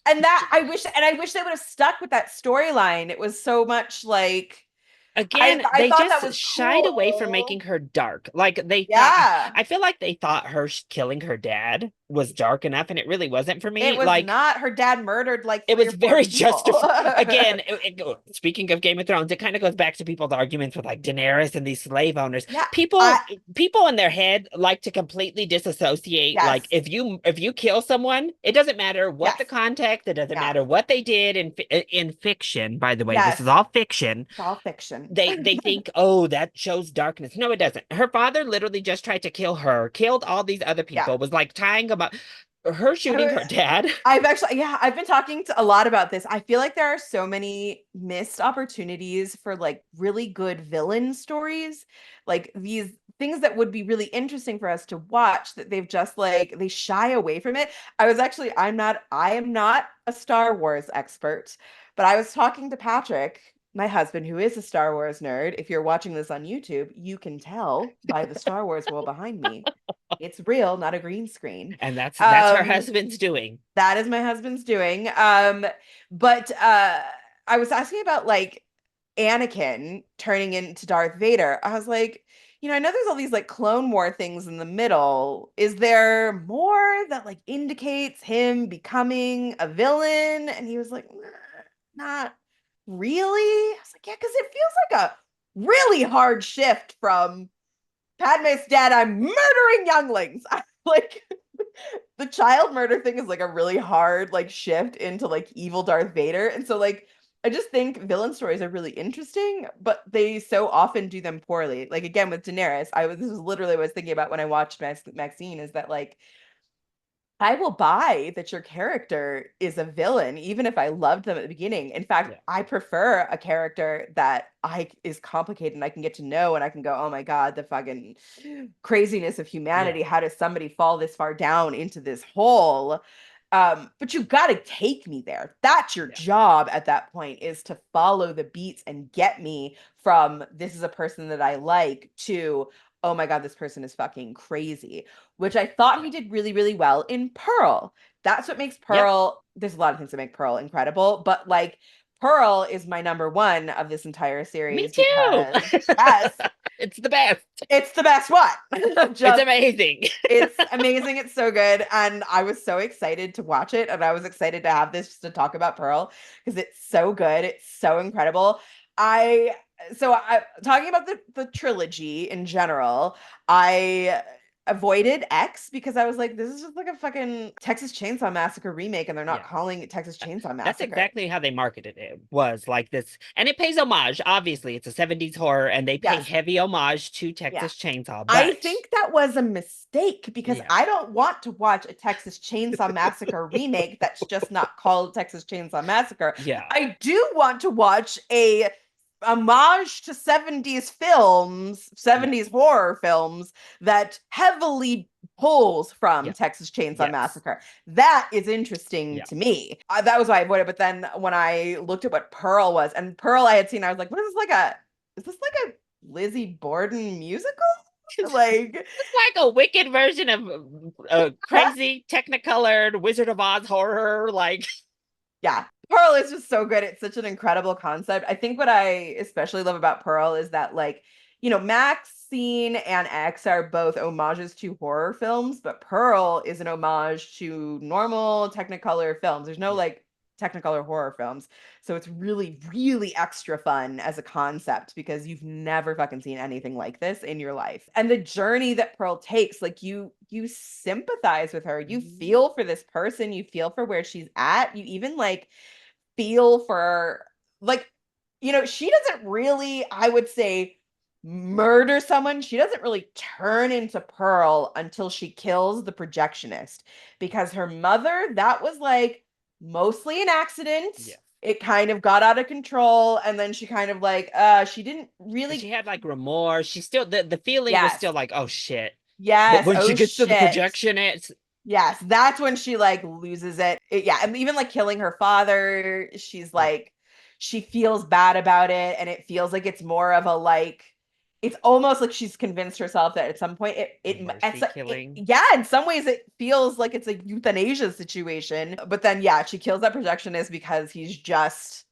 Speaker 2: and that I wish they would have stuck with that storyline. It was so much like
Speaker 1: again,
Speaker 2: I
Speaker 1: they
Speaker 2: thought that
Speaker 1: just
Speaker 2: was
Speaker 1: shied away from
Speaker 2: cool.
Speaker 1: making her dark. Like they thought,
Speaker 2: Yeah.
Speaker 1: I feel like they thought her killing her dad was dark enough, and it really wasn't for
Speaker 2: It
Speaker 1: me.
Speaker 2: was
Speaker 1: Like
Speaker 2: not. Her dad murdered like
Speaker 1: it
Speaker 2: three
Speaker 1: was
Speaker 2: or four
Speaker 1: very
Speaker 2: people.
Speaker 1: justified. Again, speaking of Game of Thrones, it kind of goes back to people's arguments with like Daenerys and these slave owners.
Speaker 2: Yeah, I
Speaker 1: People in their head like to completely disassociate.
Speaker 2: yes,
Speaker 1: Like if you kill someone, it doesn't matter what
Speaker 2: yes,
Speaker 1: the context, it doesn't
Speaker 2: yeah,
Speaker 1: matter what they did in fiction. By the way, this is
Speaker 2: yes.
Speaker 1: all fiction.
Speaker 2: It's all fiction.
Speaker 1: They think, oh, that shows darkness. No, it doesn't. Her father literally just tried to kill her, killed all these other
Speaker 2: Yeah.
Speaker 1: people, was like tying them up. Her shooting
Speaker 2: I,
Speaker 1: her dad.
Speaker 2: I've actually, yeah, I've been talking to a lot about this. I feel like there are so many missed opportunities for like really good villain stories, like these things that would be really interesting for us to watch that they've just like they shy away from it. I am not a Star Wars expert, but I was talking to Patrick, my husband, who is a Star Wars nerd. If you're watching this on YouTube, you can tell by the Star Wars wall behind me. It's real, not a green screen.
Speaker 1: And that's her
Speaker 2: Um,
Speaker 1: husband's doing.
Speaker 2: that is my husband's doing. But I was asking about like Anakin turning into Darth Vader. I was like, I know there's all these like Clone War things in the middle. Is there more that like indicates him becoming a villain? And he was like, not really. I was like, yeah, because it feels like a really hard shift from Padme's dead, I'm murdering younglings. Like the child murder thing is like a really hard like shift into like evil Darth Vader. And so like I just think villain stories are really interesting, but they so often do them poorly. Like again with Daenerys, this was literally what I was thinking about when I watched Maxine is that like I will buy that your character is a villain, even if I loved them at the beginning. In fact,
Speaker 1: Yeah.
Speaker 2: I prefer a character that I is complicated and I can get to know and I can go, oh my God, the fucking craziness of
Speaker 1: Yeah.
Speaker 2: humanity. How does somebody fall this far down into this hole? But you got to take me there. That's your
Speaker 1: Yeah.
Speaker 2: job at that point is to follow the beats and get me from this is a person that I like to oh my God, this person is fucking crazy, which I thought
Speaker 1: Yeah.
Speaker 2: he did really, really well in Pearl. That's what makes
Speaker 1: Yep.
Speaker 2: Pearl, there's a lot of things that make Pearl incredible, but like Pearl is my number one of this entire
Speaker 1: Me
Speaker 2: series
Speaker 1: too.
Speaker 2: because, yes,
Speaker 1: It's the best.
Speaker 2: it's the best one.
Speaker 1: It's
Speaker 2: Just,
Speaker 1: amazing.
Speaker 2: it's amazing. It's so good. And I was so excited to watch it. And I was excited to have this just to talk about Pearl because it's so good. It's so incredible. I talking about the trilogy in general, I avoided X because I was like, this is just like a fucking Texas Chainsaw Massacre remake, and they're not
Speaker 1: Yeah.
Speaker 2: calling it Texas Chainsaw
Speaker 1: That's
Speaker 2: Massacre.
Speaker 1: exactly how they marketed it. Was like this, and it pays homage. Obviously, it's a 70s horror, and they pay
Speaker 2: Yes.
Speaker 1: heavy homage to
Speaker 2: Yeah.
Speaker 1: Texas Chainsaw.
Speaker 2: I
Speaker 1: But
Speaker 2: think that was a mistake because
Speaker 1: yeah,
Speaker 2: I don't want to watch a Texas Chainsaw Massacre remake that's just not called Texas Chainsaw Massacre.
Speaker 1: yeah,
Speaker 2: I do want to watch a homage to 70s films,
Speaker 1: yeah,
Speaker 2: 70s horror films that heavily pulls from
Speaker 1: yeah,
Speaker 2: Texas Chainsaw
Speaker 1: yes,
Speaker 2: Massacre. That is interesting
Speaker 1: yeah,
Speaker 2: to me. That was why I avoided. But then when I looked at what Pearl was, and Pearl I had seen, I was like, what is this like a Lizzie Borden musical? Like,
Speaker 1: it's like a wicked version of crazy Technicolored Wizard of Oz horror. Like,
Speaker 2: yeah, Pearl is just so good. It's such an incredible concept. I think what I especially love about Pearl is that, like, Maxine and X are both homages to horror films, but Pearl is an homage to normal Technicolor films. There's no
Speaker 1: Yeah.
Speaker 2: like Technicolor horror films. So it's really, really extra fun as a concept because you've never fucking seen anything like this in your life. And the journey that Pearl takes, like you sympathize with her. You
Speaker 1: Mhm.
Speaker 2: feel for this person, you feel for where she's at. You even like feel for like she doesn't really, I would say, murder someone. She doesn't really turn into Pearl until she kills the projectionist because her mother, that was like mostly an accident.
Speaker 1: Yeah.
Speaker 2: It kind of got out of control and then she kind of like she didn't
Speaker 1: She
Speaker 2: really.
Speaker 1: had like remorse. She still the feeling was
Speaker 2: Yes.
Speaker 1: still like, oh shit. But
Speaker 2: Yes.
Speaker 1: when she
Speaker 2: Oh
Speaker 1: gets to the
Speaker 2: shit.
Speaker 1: projection, it's
Speaker 2: Yes, that's when she like loses it. Yeah, and even like killing her father, she's
Speaker 1: yeah,
Speaker 2: like she feels bad about it and it feels like it's more of a like it's almost like she's convinced herself that at some point
Speaker 1: a mercy killing.
Speaker 2: yeah, in some ways it feels like it's a euthanasia situation, but then yeah, she kills that projectionist because he's just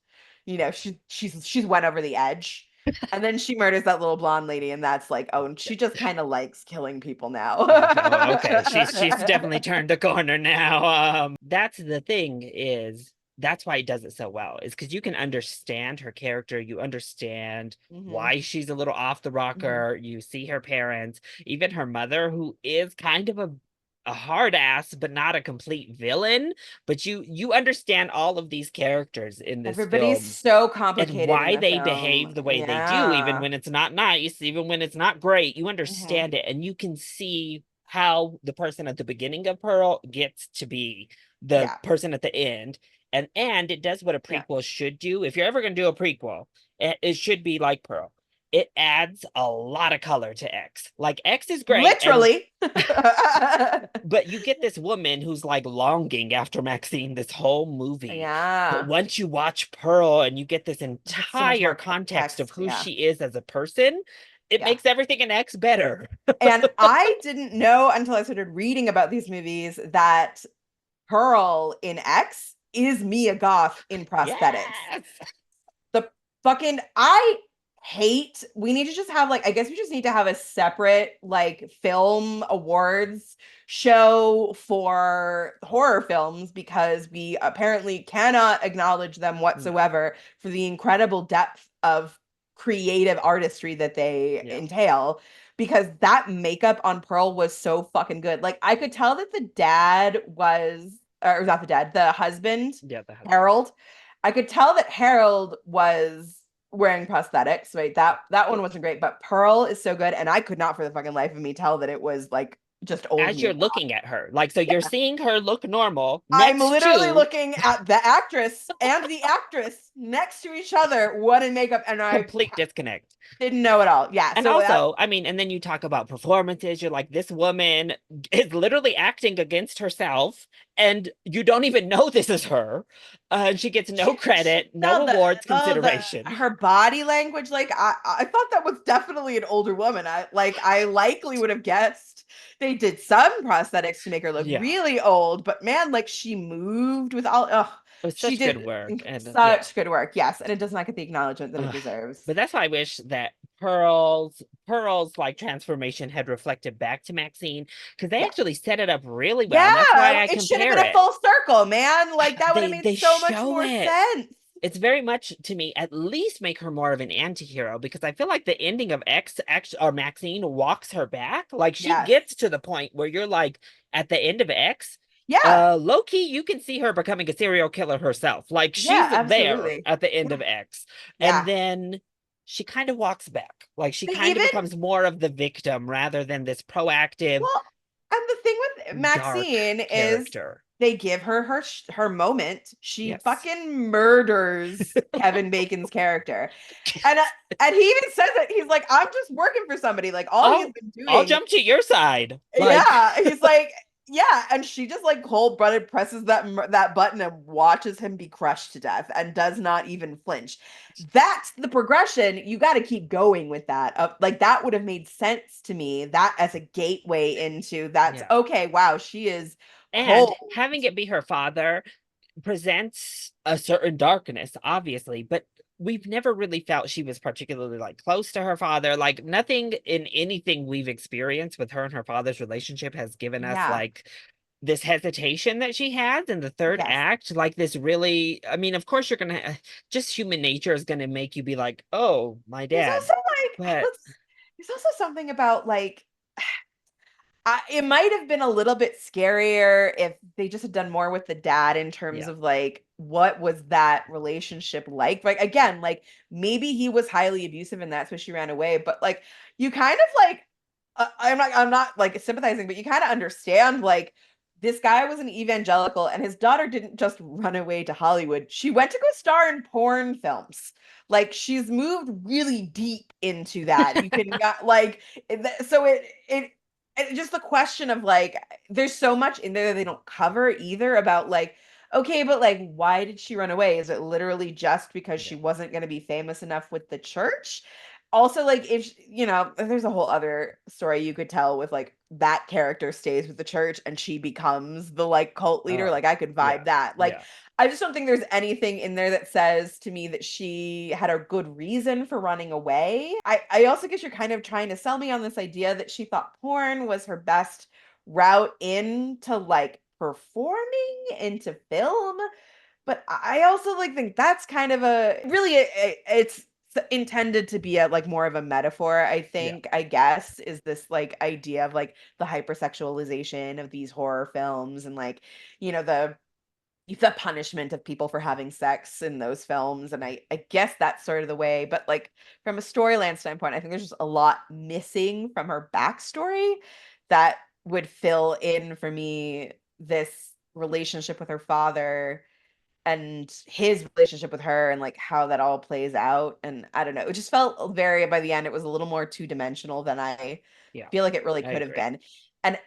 Speaker 2: she's went over the edge. And then she murders that little blonde lady, and that's like, oh, and
Speaker 1: Yeah.
Speaker 2: she just kind of likes killing people now.
Speaker 1: Oh, okay. She's definitely turned a corner now. That's the thing is that's why he does it so well, is because you can understand her character, you understand
Speaker 2: Hmm.
Speaker 1: why she's a little off the
Speaker 2: Hmm.
Speaker 1: rocker, you see her parents, even her mother, who is kind of a hard ass, but not a complete villain. But you understand all of these characters in this
Speaker 2: Everybody's
Speaker 1: film
Speaker 2: so
Speaker 1: and
Speaker 2: complicated in
Speaker 1: why
Speaker 2: the
Speaker 1: they
Speaker 2: film.
Speaker 1: behave the way they do, even
Speaker 2: Yeah.
Speaker 1: when it's not nice, even when it's not great. You
Speaker 2: Hmm.
Speaker 1: understand it, and you can see how the person at the beginning of Pearl gets to be the
Speaker 2: Yeah.
Speaker 1: person at the end. And it does what a
Speaker 2: Yeah.
Speaker 1: prequel should do. If you're ever going to do a prequel, it should be like Pearl. It adds a lot of color to X. Like X is great, and
Speaker 2: Literally.
Speaker 1: but you get this woman who's like longing after Maxine this whole movie. But
Speaker 2: Yeah.
Speaker 1: once you watch Pearl and you get this
Speaker 2: You get so much
Speaker 1: entire
Speaker 2: more
Speaker 1: context of
Speaker 2: context.
Speaker 1: who
Speaker 2: Yeah.
Speaker 1: she is as a person, it
Speaker 2: Yeah.
Speaker 1: makes everything in X better.
Speaker 2: And I didn't know until I started reading about these movies that Pearl in X is Mia Goth in prosthetics.
Speaker 1: Yes.
Speaker 2: The fucking I hate we need to just have like I guess we just need to have a separate like film awards show for horror films because we apparently cannot acknowledge them
Speaker 1: No.
Speaker 2: whatsoever for the incredible depth of creative artistry that they
Speaker 1: Yeah.
Speaker 2: entail because that makeup on Pearl was so fucking good. Like I could tell that the dad was or not the dad, the husband,
Speaker 1: Yeah, the husband.
Speaker 2: Harold. I could tell that Harold was wearing prosthetics, right? That one
Speaker 1: Well,
Speaker 2: wasn't great, but Pearl is so good, and I could not for the fucking life of me tell that it was like just old
Speaker 1: as you're
Speaker 2: Mia Goth.
Speaker 1: looking at her, like, so you're
Speaker 2: Yeah.
Speaker 1: seeing her look normal
Speaker 2: I'm
Speaker 1: next
Speaker 2: literally
Speaker 1: to
Speaker 2: looking at the actress and the actress next to each other, one in makeup, and I
Speaker 1: complete disconnect.
Speaker 2: didn't know it all. Yeah,
Speaker 1: And
Speaker 2: so that
Speaker 1: also, I mean, and then you talk about performances. You're like, this woman is literally acting against herself, and you don't even know this is her. And she gets no credit, no
Speaker 2: no,
Speaker 1: awards
Speaker 2: the
Speaker 1: consideration.
Speaker 2: her body language, like I thought that was definitely an older woman. I likely would have guessed they did some prosthetics to make her look
Speaker 1: Yeah,
Speaker 2: really old, but man, like she moved with all
Speaker 1: it was
Speaker 2: she
Speaker 1: such good
Speaker 2: did
Speaker 1: work. And yeah,
Speaker 2: such good work. Yes, and it does not get the acknowledgement that it
Speaker 1: ugh.
Speaker 2: deserves.
Speaker 1: But that's why I wish that Pearl's like transformation had reflected back to Maxine because they
Speaker 2: Yeah.
Speaker 1: actually set it up really well, and that's why
Speaker 2: Yeah,
Speaker 1: I
Speaker 2: it should have
Speaker 1: compare
Speaker 2: been a
Speaker 1: it.
Speaker 2: full circle, man. Like that would have made
Speaker 1: They
Speaker 2: so much
Speaker 1: show
Speaker 2: more
Speaker 1: it.
Speaker 2: sense.
Speaker 1: It's very much to me at least make her more of an anti-hero because I feel like the ending of X or Maxine walks her back. Like she
Speaker 2: Yes.
Speaker 1: gets to the point where you're like at the end of X,
Speaker 2: Yeah.
Speaker 1: low-key, you can see her becoming a serial killer herself. Like
Speaker 2: Yeah,
Speaker 1: she's there
Speaker 2: absolutely.
Speaker 1: at the end
Speaker 2: Yeah.
Speaker 1: of X. And
Speaker 2: Yeah.
Speaker 1: then she kind of walks back. Like she
Speaker 2: They
Speaker 1: kind of
Speaker 2: even
Speaker 1: becomes more of the victim rather than this proactive,
Speaker 2: well, and the thing with
Speaker 1: dark
Speaker 2: Maxine is
Speaker 1: character.
Speaker 2: they give her her moment. She
Speaker 1: Yes.
Speaker 2: fucking murders Kevin Bacon's character. And and he even says it. He's like, "I'm just working for somebody." Like all he's been
Speaker 1: I'll
Speaker 2: doing.
Speaker 1: jump to your side. Like
Speaker 2: Yeah, he's like, yeah, and she just like cold-blooded presses that button and watches him be crushed to death and does not even flinch. That's the progression. You got to keep going with that. Like that would have made sense to me. That as a gateway into that's
Speaker 1: yeah.
Speaker 2: okay. Wow, she is
Speaker 1: And
Speaker 2: cold.
Speaker 1: having it be her father presents a certain darkness, obviously, but we've never really felt she was particularly like close to her father. Like nothing in anything we've experienced with her and her father's relationship has given us
Speaker 2: Yeah.
Speaker 1: like this hesitation that she has in the third
Speaker 2: Yes.
Speaker 1: act. Like this really, I mean, of course you're gonna just human nature is gonna make you be like, oh, my
Speaker 2: There's
Speaker 1: dad.
Speaker 2: also like
Speaker 1: But
Speaker 2: there's also something about like it might have been a little bit scarier if they just had done more with the dad in terms
Speaker 1: yeah,
Speaker 2: of like what was that relationship like? Like
Speaker 1: yeah,
Speaker 2: again, like maybe he was highly abusive and that's why she ran away, but like you kind of like I'm not like sympathizing, but you kind of understand like this guy was an evangelical and his daughter didn't just run away to Hollywood. She went to go star in porn films. Like she's moved really deep into that. You can got like so it just the question of like there's so much in there that they don't cover either about like okay, but like why did she run away? Is it literally just because
Speaker 1: yeah.
Speaker 2: she wasn't going to be famous enough with the church? Also, like if there's a whole other story you could tell with like that character stays with the church and she becomes the like cult leader.
Speaker 1: Oh,
Speaker 2: Like I could vibe
Speaker 1: yeah,
Speaker 2: that. Like
Speaker 1: yeah.
Speaker 2: I just don't think there's anything in there that says to me that she had a good reason for running away. I also guess you're kind of trying to sell me on this idea that she thought porn was her best route into like performing into film. But I also like think that's kind of a really it's intended to be a like more of a metaphor, I
Speaker 1: Yeah.
Speaker 2: think, I guess, is this like idea of like the hypersexualization of these horror films and like, you know, the punishment of people for having sex in those films. And I guess that's sort of the way, but like from a storyline standpoint, I think there's just a lot missing from her backstory that would fill in for me this relationship with her father and his relationship with her and like how that all plays out. And I don't know, it just felt very by the end it was a little more two-dimensional than I
Speaker 1: Yeah,
Speaker 2: feel like it really
Speaker 1: I
Speaker 2: could have
Speaker 1: agree.
Speaker 2: been.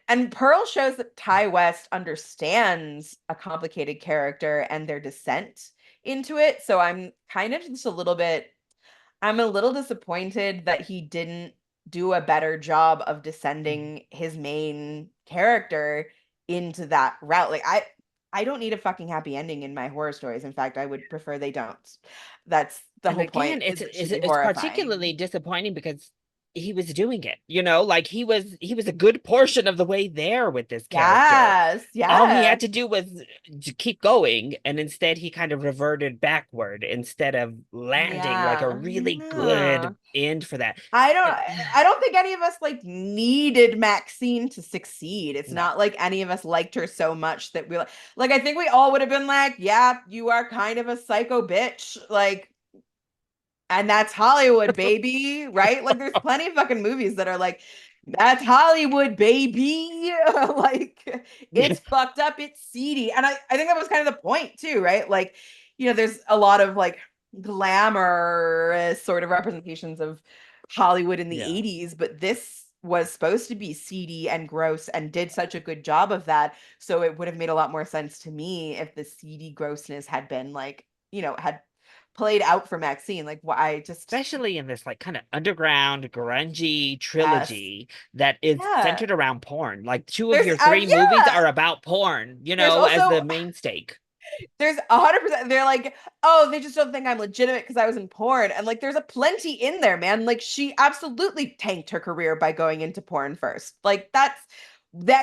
Speaker 2: And Pearl shows that Ty West understands a complicated character and their descent into it. So I'm a little disappointed that he didn't do a better job of
Speaker 1: Mhm.
Speaker 2: descending his main character into that route. Like I don't need a fucking happy ending in my horror stories. In fact, I would prefer they don't. That's the
Speaker 1: And
Speaker 2: whole
Speaker 1: again,
Speaker 2: point, is it should be
Speaker 1: it's
Speaker 2: horrifying.
Speaker 1: particularly disappointing because he was doing it, you know, like he was a good portion of the way there with this character.
Speaker 2: Yes,
Speaker 1: All he had
Speaker 2: yes.
Speaker 1: to do was to keep going, and instead he kind of reverted backward instead of landing like a
Speaker 2: Yeah.
Speaker 1: really
Speaker 2: Yeah.
Speaker 1: good end for that.
Speaker 2: I don't
Speaker 1: And
Speaker 2: I don't think any of us like needed MaXXXine to succeed. It's
Speaker 1: no,
Speaker 2: not like any of us liked her so much that we like I think we all would have been like, yeah, you are kind of a psycho bitch. Like and that's Hollywood, baby, right? Like there's plenty of fucking movies that are like that's Hollywood, baby. Like it's fucked up, it's seedy. And I think that was kind of the point too, right? Like, there's a lot of like glamorous sort of representations of Hollywood in the
Speaker 1: yeah.
Speaker 2: 80s, but this was supposed to be seedy and gross and did such a good job of that. So it would have made a lot more sense to me if the seedy grossness had been like, had played out for MaXXXine. Like why I just
Speaker 1: Especially in this like kind of underground grungy
Speaker 2: yes.
Speaker 1: trilogy that is
Speaker 2: Yeah.
Speaker 1: centered around porn. Like two of
Speaker 2: There's
Speaker 1: your three movies
Speaker 2: yeah.
Speaker 1: are about porn, you
Speaker 2: There's
Speaker 1: know, as
Speaker 2: also
Speaker 1: the main stake.
Speaker 2: there's 100%. They're like, oh, they just don't think I'm legitimate because I was in porn. And like, there's a plenty in there, man. Like, she absolutely tanked her career by going into porn first. Like, that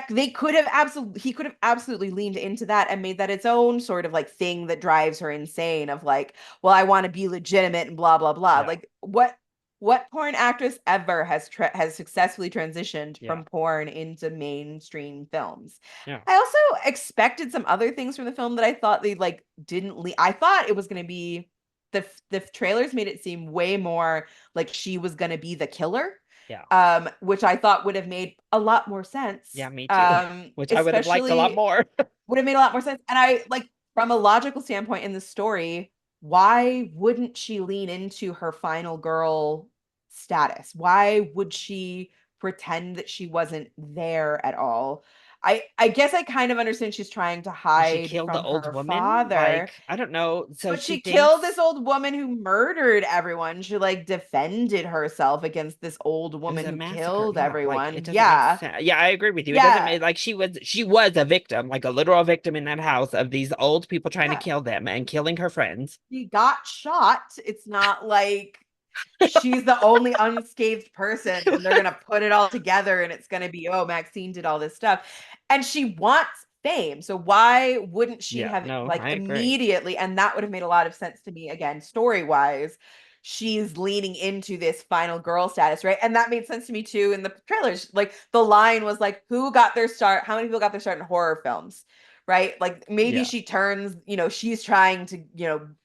Speaker 2: they could have absolutely, he could have absolutely leaned into that and made that its own sort of like thing that drives her insane of like, well, I want to be legitimate and blah, blah, blah.
Speaker 1: Yeah.
Speaker 2: Like, what porn actress ever has successfully transitioned
Speaker 1: Yeah.
Speaker 2: from porn into mainstream films?
Speaker 1: Yeah.
Speaker 2: I also expected some other things from the film that I thought they like didn't I thought it was going to be the trailers made it seem way more like she was going to be the killer,
Speaker 1: Yeah.
Speaker 2: which I thought would have made a lot more sense.
Speaker 1: Yeah, me too. Which I would have liked a lot
Speaker 2: Especially
Speaker 1: more.
Speaker 2: would have made a lot more sense. And I like from a logical standpoint in the story, why wouldn't she lean into her final girl status? Why would she pretend that she wasn't there at all? I guess I kind of understand she's trying to
Speaker 1: Well, she
Speaker 2: hide
Speaker 1: killed the
Speaker 2: from
Speaker 1: old
Speaker 2: her
Speaker 1: woman.
Speaker 2: father,
Speaker 1: Like, I don't know. So
Speaker 2: but
Speaker 1: she
Speaker 2: she killed this
Speaker 1: thinks
Speaker 2: old woman who murdered everyone. She like defended herself against this old
Speaker 1: it was
Speaker 2: woman
Speaker 1: a
Speaker 2: who
Speaker 1: massacre.
Speaker 2: killed
Speaker 1: Yeah, like
Speaker 2: everyone.
Speaker 1: it doesn't make
Speaker 2: Yeah.
Speaker 1: sense. Yeah, I agree with you. It doesn't
Speaker 2: Yeah.
Speaker 1: make like she was a victim, like a literal victim in that house of these old people trying to
Speaker 2: Yeah.
Speaker 1: kill them and killing her friends.
Speaker 2: She got shot. It's not like she's the only unscathed person and they're gonna put it all together and it's gonna be, oh, Maxine did all this stuff. And she wants fame. So why wouldn't she
Speaker 1: Yeah,
Speaker 2: have
Speaker 1: no,
Speaker 2: like
Speaker 1: I agree.
Speaker 2: immediately, and that would have made a lot of sense to me again, story-wise. She's leaning into this final girl status, right? And that made sense to me too in the trailers. Like the line was like, who got their start? How many people got their start in horror films? Right? Like maybe
Speaker 1: Yeah.
Speaker 2: she turns, she's trying to,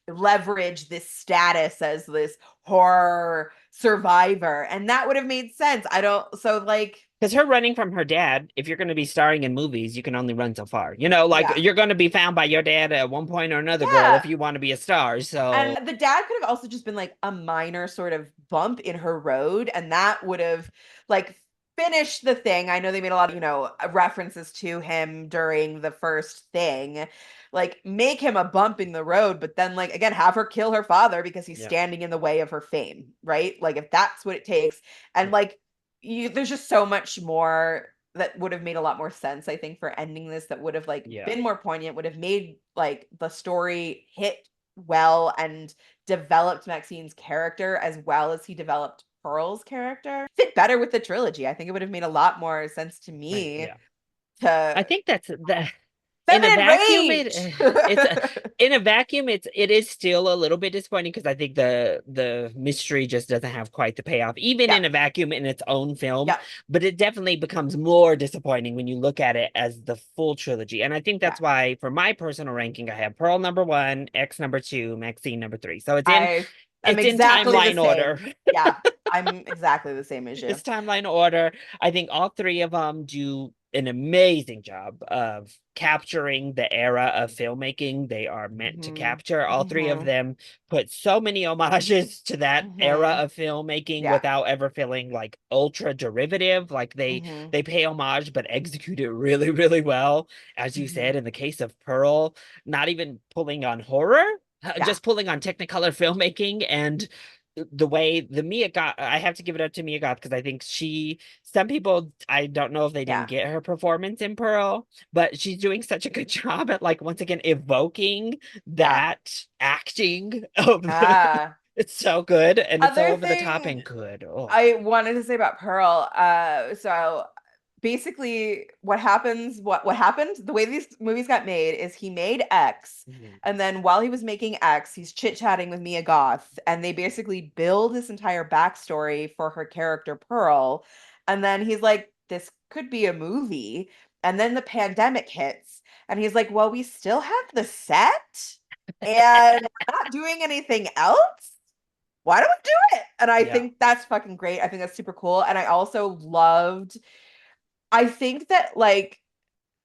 Speaker 2: leverage this status as this horror survivor. And that would have made sense. I don't, so like,
Speaker 1: Because her running from her dad, if you're going to be starring in movies, you can only run so far. Like
Speaker 2: yeah.
Speaker 1: you're going to be found by your dad at one point or another, girl,
Speaker 2: Yeah.
Speaker 1: if you want to be a star. So,
Speaker 2: And the dad could have also just been like a minor sort of bump in her road, and that would have like finished the thing. I know they made a lot of, references to him during the first thing. Like make him a bump in the road, but then like again, have her kill her father because he's
Speaker 1: yeah,
Speaker 2: standing in the way of her fame, right? Like if that's what it takes. And
Speaker 1: yeah,
Speaker 2: like there's just so much more that would have made a lot more sense, I think, for ending this, that would have like
Speaker 1: yeah,
Speaker 2: been more poignant, would have made like the story hit well and developed Maxine's character as well as he developed Pearl's character. Fit better with the trilogy. I think it would have made a lot more sense to
Speaker 1: right,
Speaker 2: me
Speaker 1: yeah.
Speaker 2: to
Speaker 1: I think that's the in a
Speaker 2: feminine
Speaker 1: vacuum
Speaker 2: rage.
Speaker 1: it's a, in a vacuum it is still a little bit disappointing because I think the mystery just doesn't have quite the payoff even
Speaker 2: Yeah.
Speaker 1: in a vacuum in its own film,
Speaker 2: Yeah.
Speaker 1: but it definitely becomes more disappointing when you look at it as the full trilogy. And I think
Speaker 2: Yeah.
Speaker 1: that's why for my personal ranking I have Pearl number 1, X number 2, Maxine number 3. So it's in
Speaker 2: I am
Speaker 1: it's in
Speaker 2: exactly the
Speaker 1: timeline order.
Speaker 2: same. Yeah. I'm exactly the same as you.
Speaker 1: It's timeline order. I think all three of them do an amazing job of capturing the era of filmmaking they are meant to
Speaker 2: Hmm.
Speaker 1: capture. All three of
Speaker 2: Hmm.
Speaker 1: them put so many homages to that era
Speaker 2: Hmm.
Speaker 1: of filmmaking
Speaker 2: Yeah.
Speaker 1: without ever feeling like ultra derivative. Like they
Speaker 2: Hmm.
Speaker 1: they pay homage but execute it really, really well. As you
Speaker 2: Hmm.
Speaker 1: said, in the case of Pearl, not even pulling on horror,
Speaker 2: Yeah.
Speaker 1: just pulling on Technicolor filmmaking and the way the Mia Goth, I have to give it up to Mia Goth because I think some people, I don't know if they didn't
Speaker 2: Yeah.
Speaker 1: get her performance in Pearl, but she's doing such a good job at like once again evoking
Speaker 2: Yeah.
Speaker 1: that acting of
Speaker 2: Yeah.
Speaker 1: it's so good and it's so
Speaker 2: Other
Speaker 1: over the top
Speaker 2: thing
Speaker 1: and good. Oh,
Speaker 2: I wanted to say about Pearl, so basically what happened, the way these movies got made is he made X,
Speaker 1: mhm.
Speaker 2: and then while he was making X, he's chit-chatting with Mia Goth, and they basically build this entire backstory for her character Pearl. And then he's like, this could be a movie. And then the pandemic hits, and he's like, well, we still have the set, and we're not doing anything else. Why don't we do it? And I
Speaker 1: Yeah,
Speaker 2: think that's fucking great. I think that's super cool. And I also loved, I think that like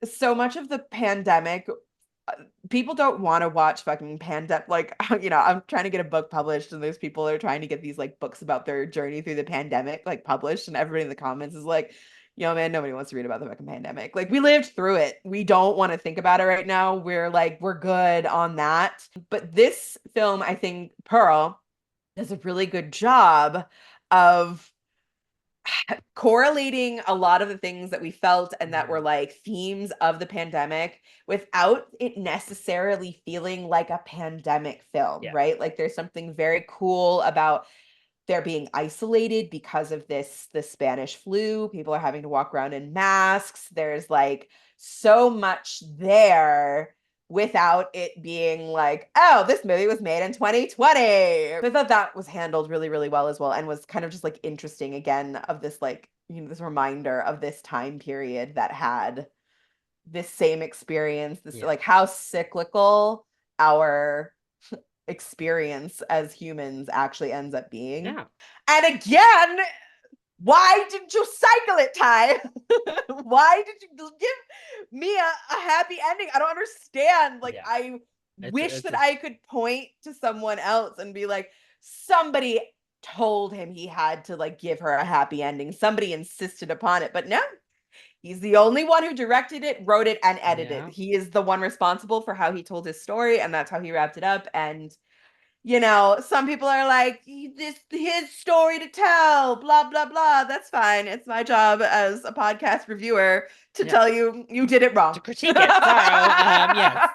Speaker 2: so much of the pandemic, uh, people don't want to watch fucking pandemic. Like, I'm trying to get a book published, and there's people that are trying to get these like books about their journey through the pandemic like published, and everybody in the comments is like, man, nobody wants to read about the fucking pandemic. Like, we lived through it. We don't want to think about it right now. We're good on that. But this film, I think, Pearl, does a really good job of correlating a lot of the things that we felt and that were
Speaker 1: mhm,
Speaker 2: like themes of the pandemic without it necessarily feeling like a pandemic film,
Speaker 1: yeah,
Speaker 2: right? Like there's something very cool about they're being isolated because of the Spanish flu. People are having to walk around in masks. There's like so much there without it being like, oh, this movie was made in 2020. I thought that was handled really, really well as well, and was kind of just like interesting again of this like, this reminder of this time period that had this same experience, this
Speaker 1: yeah,
Speaker 2: like how cyclical our experience as humans actually ends up being.
Speaker 1: yeah,
Speaker 2: And again, why didn't you cycle it, Ty? Why did you give me a happy ending? I don't understand. Like,
Speaker 1: yeah.
Speaker 2: I
Speaker 1: It's
Speaker 2: wish
Speaker 1: it's
Speaker 2: that I could point to someone else and be like, somebody told him he had to like give her a happy ending. Somebody insisted upon it. But no, He's the only one who directed it, wrote it, and edited.
Speaker 1: Yeah.
Speaker 2: He is the one responsible for how he told his story, and that's how he wrapped it up. And you know, some people are like, this his story to tell, blah, blah, blah. That's fine. It's my job as a podcast reviewer to
Speaker 1: Yeah.
Speaker 2: tell you you did it
Speaker 1: To
Speaker 2: wrong.
Speaker 1: critique it. So, yes.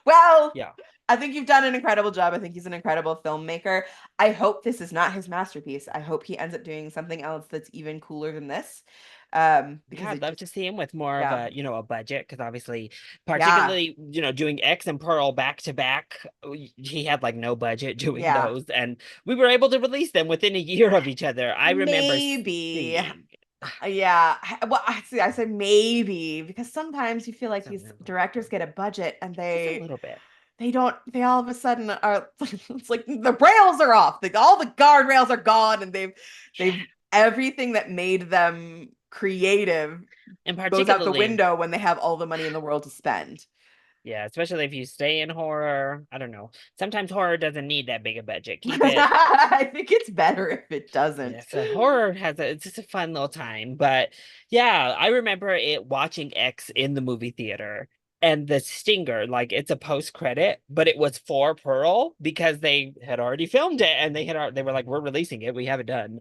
Speaker 2: Well,
Speaker 1: Yeah.
Speaker 2: I think you've done an incredible job. I think he's an incredible filmmaker. I hope this is not his masterpiece. I hope he ends up doing something else that's even cooler than this.
Speaker 1: Yeah,
Speaker 2: Because
Speaker 1: I'd
Speaker 2: it
Speaker 1: love
Speaker 2: just,
Speaker 1: to see him with more of
Speaker 2: yeah,
Speaker 1: a, a budget, because obviously,
Speaker 2: yeah,
Speaker 1: particularly, doing X and Pearl back to back, he had like no budget doing
Speaker 2: yeah.
Speaker 1: those, and we were able to release them within a year of each other. I remember
Speaker 2: Maybe.
Speaker 1: seeing
Speaker 2: Yeah. Well, I see. I said maybe because sometimes you feel like
Speaker 1: some
Speaker 2: these directors get a budget and
Speaker 1: just a little bit.
Speaker 2: they don't they all of a sudden are it's like the rails are off. Like all the guardrails are gone and
Speaker 1: Yeah,
Speaker 2: they've everything that made them creative
Speaker 1: and
Speaker 2: goes out the
Speaker 1: particularly,
Speaker 2: window when they have all the money in the world to spend.
Speaker 1: yeah, especially if you stay in horror. I don't know. Sometimes horror doesn't need that big a budget. Keep it.
Speaker 2: I think it's better if it doesn't.
Speaker 1: Yeah, so horror it's just a fun little time. But yeah, I remember it watching X in the movie theater, and the stinger, like it's a post credit, but it was for Pearl because they had already filmed it and they were like, we're releasing it. We have it done.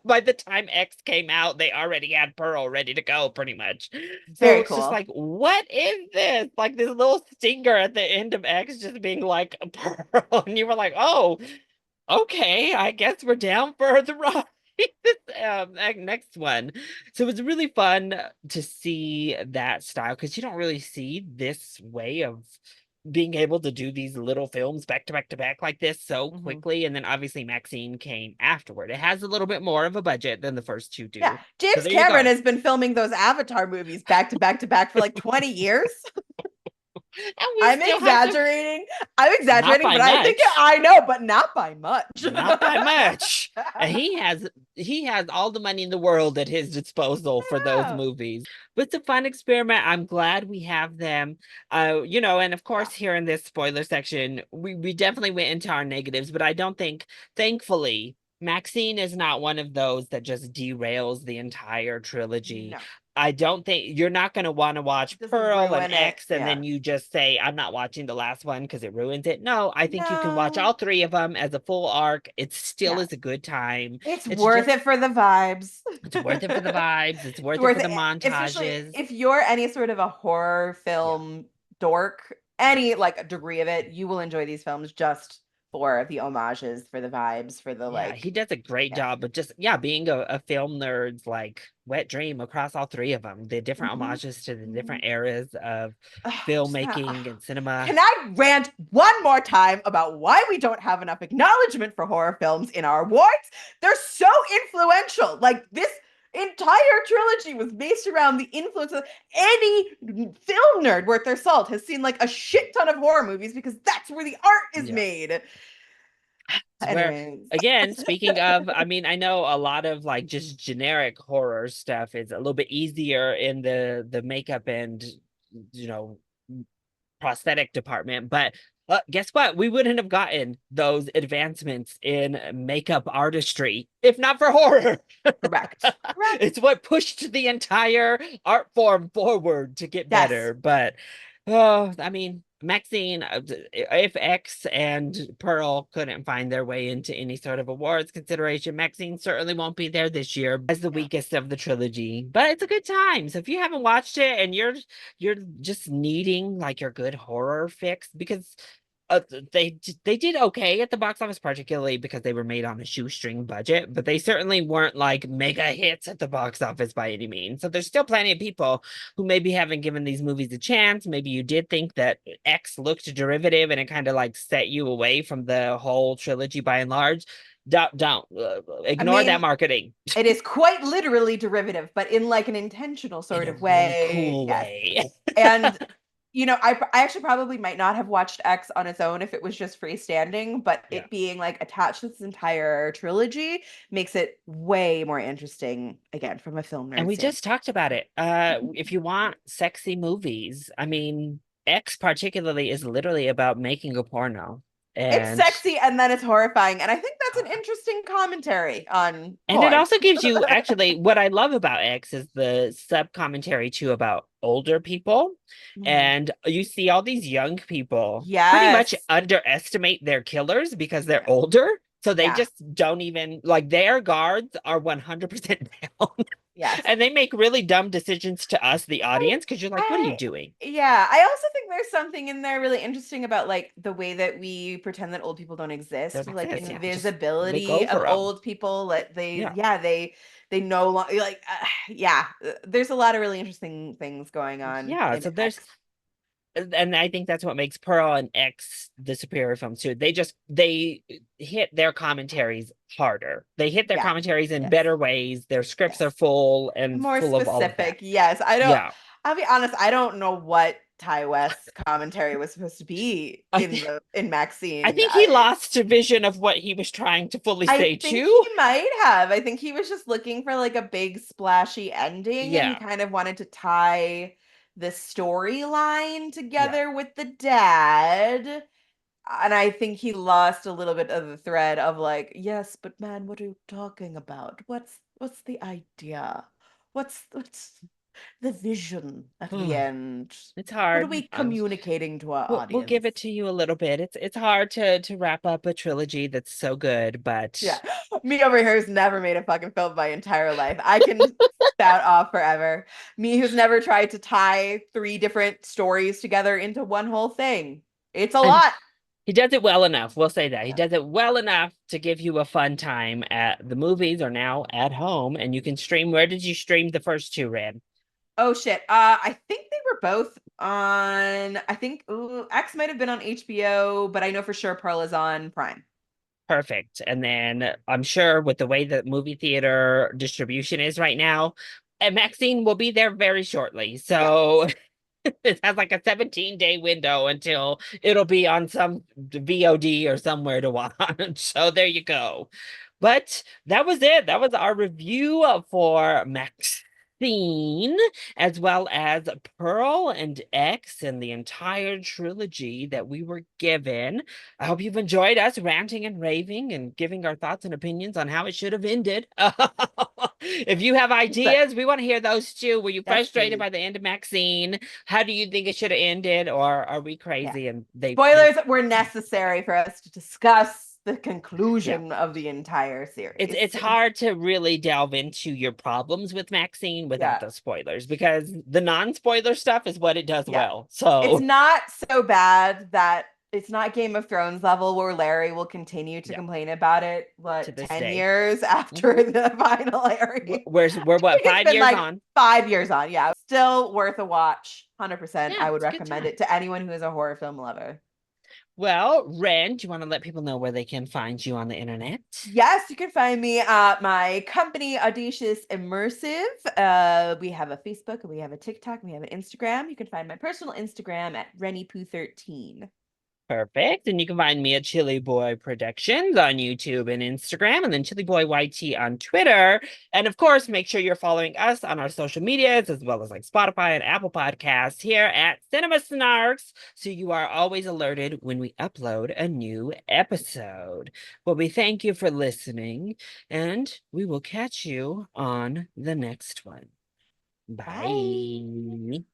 Speaker 1: By the time X came out, they already had Pearl ready to go pretty much. So
Speaker 2: Very
Speaker 1: it's just
Speaker 2: cool.
Speaker 1: like, what is this? Like this little stinger at the end of X just being like Pearl. And you were like, oh, okay, I guess we're down for the ride. Next one. So it was really fun to see that style because you don't really see this way of being able to do these little films back to back to back like this so
Speaker 2: Mhm.
Speaker 1: quickly. And then obviously MaXXXine came afterward. It has a little bit more of a budget than the first two
Speaker 2: Yeah,
Speaker 1: do. So
Speaker 2: James
Speaker 1: there you
Speaker 2: Cameron
Speaker 1: go.
Speaker 2: has been filming those Avatar movies back to back to back for like 20 years.
Speaker 1: And we
Speaker 2: I'm
Speaker 1: still have to,
Speaker 2: exaggerating. I'm
Speaker 1: not
Speaker 2: exaggerating,
Speaker 1: by
Speaker 2: but I think
Speaker 1: much.
Speaker 2: I know, but not by much.
Speaker 1: Not by much. And he has all the money in the world at his disposal for those
Speaker 2: Yeah.
Speaker 1: movies. But it's a fun experiment. I'm glad we have them. And of
Speaker 2: Yeah.
Speaker 1: course, here in this spoiler section, we definitely went into our negatives, but I don't think, thankfully, Maxine is not one of those that just derails the entire trilogy.
Speaker 2: No,
Speaker 1: I don't think you're not going to want to watch
Speaker 2: doesn't
Speaker 1: Pearl and
Speaker 2: ruin it.
Speaker 1: X and
Speaker 2: Yeah.
Speaker 1: then you just say, I'm not watching the last one because it ruins it. No, I think you can watch
Speaker 2: No.
Speaker 1: all three of them as a full arc. It still
Speaker 2: Yeah.
Speaker 1: is a good time.
Speaker 2: It's
Speaker 1: It's
Speaker 2: worth
Speaker 1: just,
Speaker 2: it for the vibes.
Speaker 1: it's worth it for the vibes. It's
Speaker 2: It's
Speaker 1: worth it
Speaker 2: worth
Speaker 1: for
Speaker 2: it,
Speaker 1: the
Speaker 2: especially
Speaker 1: montages.
Speaker 2: if you're any sort of a horror
Speaker 1: Yeah.
Speaker 2: film dork, any like degree of it, you will enjoy these films just for the homages, for the vibes, for the
Speaker 1: Yeah, he
Speaker 2: like,
Speaker 1: does a great
Speaker 2: yeah.
Speaker 1: job, but just being a film nerd's like wet dream across all three of them. The different
Speaker 2: Mhm.
Speaker 1: homages to the
Speaker 2: Mhm.
Speaker 1: different eras of
Speaker 2: Just now,
Speaker 1: filmmaking and cinema.
Speaker 2: can I rant one more time about why we don't have enough acknowledgement for horror films in our awards? They're so influential. Like this entire trilogy was based around the influence of any film nerd worth their salt has seen like a shit ton of horror movies because that's where the art is
Speaker 1: Yeah.
Speaker 2: made.
Speaker 1: Where
Speaker 2: Anyways.
Speaker 1: again, speaking of, I mean, I know a lot of like just generic horror stuff is a little bit easier in the makeup and you know prosthetic department, but guess what? We wouldn't have gotten those advancements in makeup artistry if not for horror.
Speaker 2: Correct. Correct.
Speaker 1: It's what pushed the entire art form forward to get
Speaker 2: Yes.
Speaker 1: better. But oh, I mean, Maxine, if X and Pearl couldn't find their way into any sort of awards consideration, Maxine certainly won't be there this year as the
Speaker 2: Yeah.
Speaker 1: weakest of the trilogy. But it's a good time. So if you haven't watched it and you're just needing like your good horror fix, because uh, they did okay at the box office, particularly because they were made on a shoestring budget, but they certainly weren't like mega hits at the box office by any means. So there's still plenty of people who maybe haven't given these movies a chance. Maybe you did think that X looked derivative and it kind of like set you away from the whole trilogy by and large. Don't
Speaker 2: I
Speaker 1: ignore that
Speaker 2: mean,
Speaker 1: marketing
Speaker 2: it is quite literally derivative, but in like an intentional
Speaker 1: in
Speaker 2: sort
Speaker 1: a
Speaker 2: of
Speaker 1: really
Speaker 2: way.
Speaker 1: cool
Speaker 2: Yes.
Speaker 1: way.
Speaker 2: And I actually probably might not have watched X on its own if it was just freestanding, but
Speaker 1: Yeah.
Speaker 2: it being like attached to this entire trilogy makes it way more interesting again from a film
Speaker 1: And
Speaker 2: nerd
Speaker 1: we
Speaker 2: standpoint.
Speaker 1: just talked about it. If you want sexy movies, I mean, X particularly is literally about making a porno.
Speaker 2: It's
Speaker 1: And
Speaker 2: sexy and then it's horrifying. And I think that's an interesting commentary on
Speaker 1: it
Speaker 2: porn.
Speaker 1: also gives you actually what I love about X is the sub commentary too about older people.
Speaker 2: Mhm.
Speaker 1: And you see all these young people pretty much
Speaker 2: Yes.
Speaker 1: underestimate their killers because they're
Speaker 2: Yeah.
Speaker 1: older. So they
Speaker 2: Yeah.
Speaker 1: just don't even like their guards are 100% down.
Speaker 2: Yes.
Speaker 1: And they make really dumb decisions to us, the audience, because you're like, what are you
Speaker 2: I
Speaker 1: doing?
Speaker 2: yeah, I also think there's something in there really interesting about like the way that we pretend that old people don't exist,
Speaker 1: Don't
Speaker 2: like
Speaker 1: exist. Yeah. Just look
Speaker 2: invisibility of
Speaker 1: over them.
Speaker 2: old people that they
Speaker 1: Yeah.
Speaker 2: yeah, they no longer like yeah, there's a lot of really interesting things going on
Speaker 1: Yeah.
Speaker 2: in
Speaker 1: So there's
Speaker 2: X.
Speaker 1: and I think that's what makes Pearl and X the superior films too. They hit their commentaries harder. They hit their
Speaker 2: Yeah.
Speaker 1: commentaries in
Speaker 2: Yes.
Speaker 1: better ways. Their scripts are
Speaker 2: Yes.
Speaker 1: full and
Speaker 2: More
Speaker 1: full of all of that.
Speaker 2: specific. Yes.
Speaker 1: Yeah.
Speaker 2: I'll be honest, I don't know what Ty West's commentary was supposed to be
Speaker 1: I
Speaker 2: in
Speaker 1: th-
Speaker 2: in
Speaker 1: I
Speaker 2: Maxine.
Speaker 1: think he lost a vision of what he was trying to fully
Speaker 2: I
Speaker 1: say
Speaker 2: think he
Speaker 1: too.
Speaker 2: might have. I think he was just looking for like a big splashy ending and he
Speaker 1: Yeah.
Speaker 2: kind of wanted to tie the storyline
Speaker 1: Yeah.
Speaker 2: together with the dad. And I think he lost a little bit of the thread of like, yes, but man, what are you talking about? What's the idea? What's the vision at the end?
Speaker 1: It's
Speaker 2: What are
Speaker 1: hard.
Speaker 2: we communicating to our
Speaker 1: We'll give
Speaker 2: audience?
Speaker 1: it to you a little bit. It's hard to wrap up a trilogy that's so good,
Speaker 2: Yeah.
Speaker 1: but
Speaker 2: Me over here who's never made a fucking film my entire life. I can spout off forever. Me who's never tried to tie three different stories together into one whole thing. It's a
Speaker 1: and
Speaker 2: lot.
Speaker 1: he does it well enough. We'll say that. He
Speaker 2: Yeah.
Speaker 1: does it well enough to give you a fun time at the movies or now at home. And you can stream. Where did you stream the first two, Red?
Speaker 2: Oh shit. I think they were both on I think X might have been on HBO, but I know for sure Pearl is on Prime.
Speaker 1: Perfect. And then I'm sure with the way that movie theater distribution is right now, and MaXXXine will be there very shortly.
Speaker 2: Yeah.
Speaker 1: So it has like a 17-day window until it'll be on some VOD or somewhere to watch. So there you go. But that was it. That was our review for Maxine, as well as Pearl and X and the entire trilogy that we were given. I hope you've enjoyed us ranting and raving and giving our thoughts and opinions on how it should have ended. If you have
Speaker 2: But
Speaker 1: ideas, we want to hear those too. Were you
Speaker 2: yes,
Speaker 1: frustrated
Speaker 2: please.
Speaker 1: by the end of Maxine? How do you think it should have ended? Or are we
Speaker 2: Yeah.
Speaker 1: crazy and they
Speaker 2: Spoilers were necessary for us to discuss the
Speaker 1: yeah.
Speaker 2: conclusion of the entire
Speaker 1: It's
Speaker 2: series.
Speaker 1: hard to really delve into your problems with Maxine without
Speaker 2: Yeah.
Speaker 1: the spoilers because the non-spoiler stuff is what it does
Speaker 2: Yeah.
Speaker 1: well.
Speaker 2: It's
Speaker 1: So
Speaker 2: not so bad that it's not Game of Thrones level where Larry will continue to
Speaker 1: yeah,
Speaker 2: complain about it,
Speaker 1: to
Speaker 2: what,
Speaker 1: this
Speaker 2: 10
Speaker 1: day.
Speaker 2: years
Speaker 1: Mhm.
Speaker 2: after the final airing?
Speaker 1: We're
Speaker 2: I
Speaker 1: what,
Speaker 2: think it's
Speaker 1: 5
Speaker 2: been
Speaker 1: years
Speaker 2: like
Speaker 1: on?
Speaker 2: 5 years on. Yeah. Still worth a watch. 100%.
Speaker 1: Yeah,
Speaker 2: I would
Speaker 1: it's a good
Speaker 2: recommend
Speaker 1: time.
Speaker 2: it to anyone who is a horror film lover.
Speaker 1: Well, Ren, do you want to let people know where they can find you on the internet?
Speaker 2: Yes, you can find me at my company, Audacious Immersive. We have a Facebook, and we have a TikTok, and we have an Instagram. You can find my personal Instagram at RennyPoo13.
Speaker 1: Perfect. And you can find me at Chili Boy Productions on YouTube and Instagram, and then Chili Boy YT on Twitter. And of course, make sure you're following us on our social medias, as well as like Spotify and Apple Podcasts here at Cinema Snarks, so you are always alerted when we upload a new episode. Well, we thank you for listening, and we will catch you on the next one.
Speaker 2: Bye.
Speaker 1: Bye.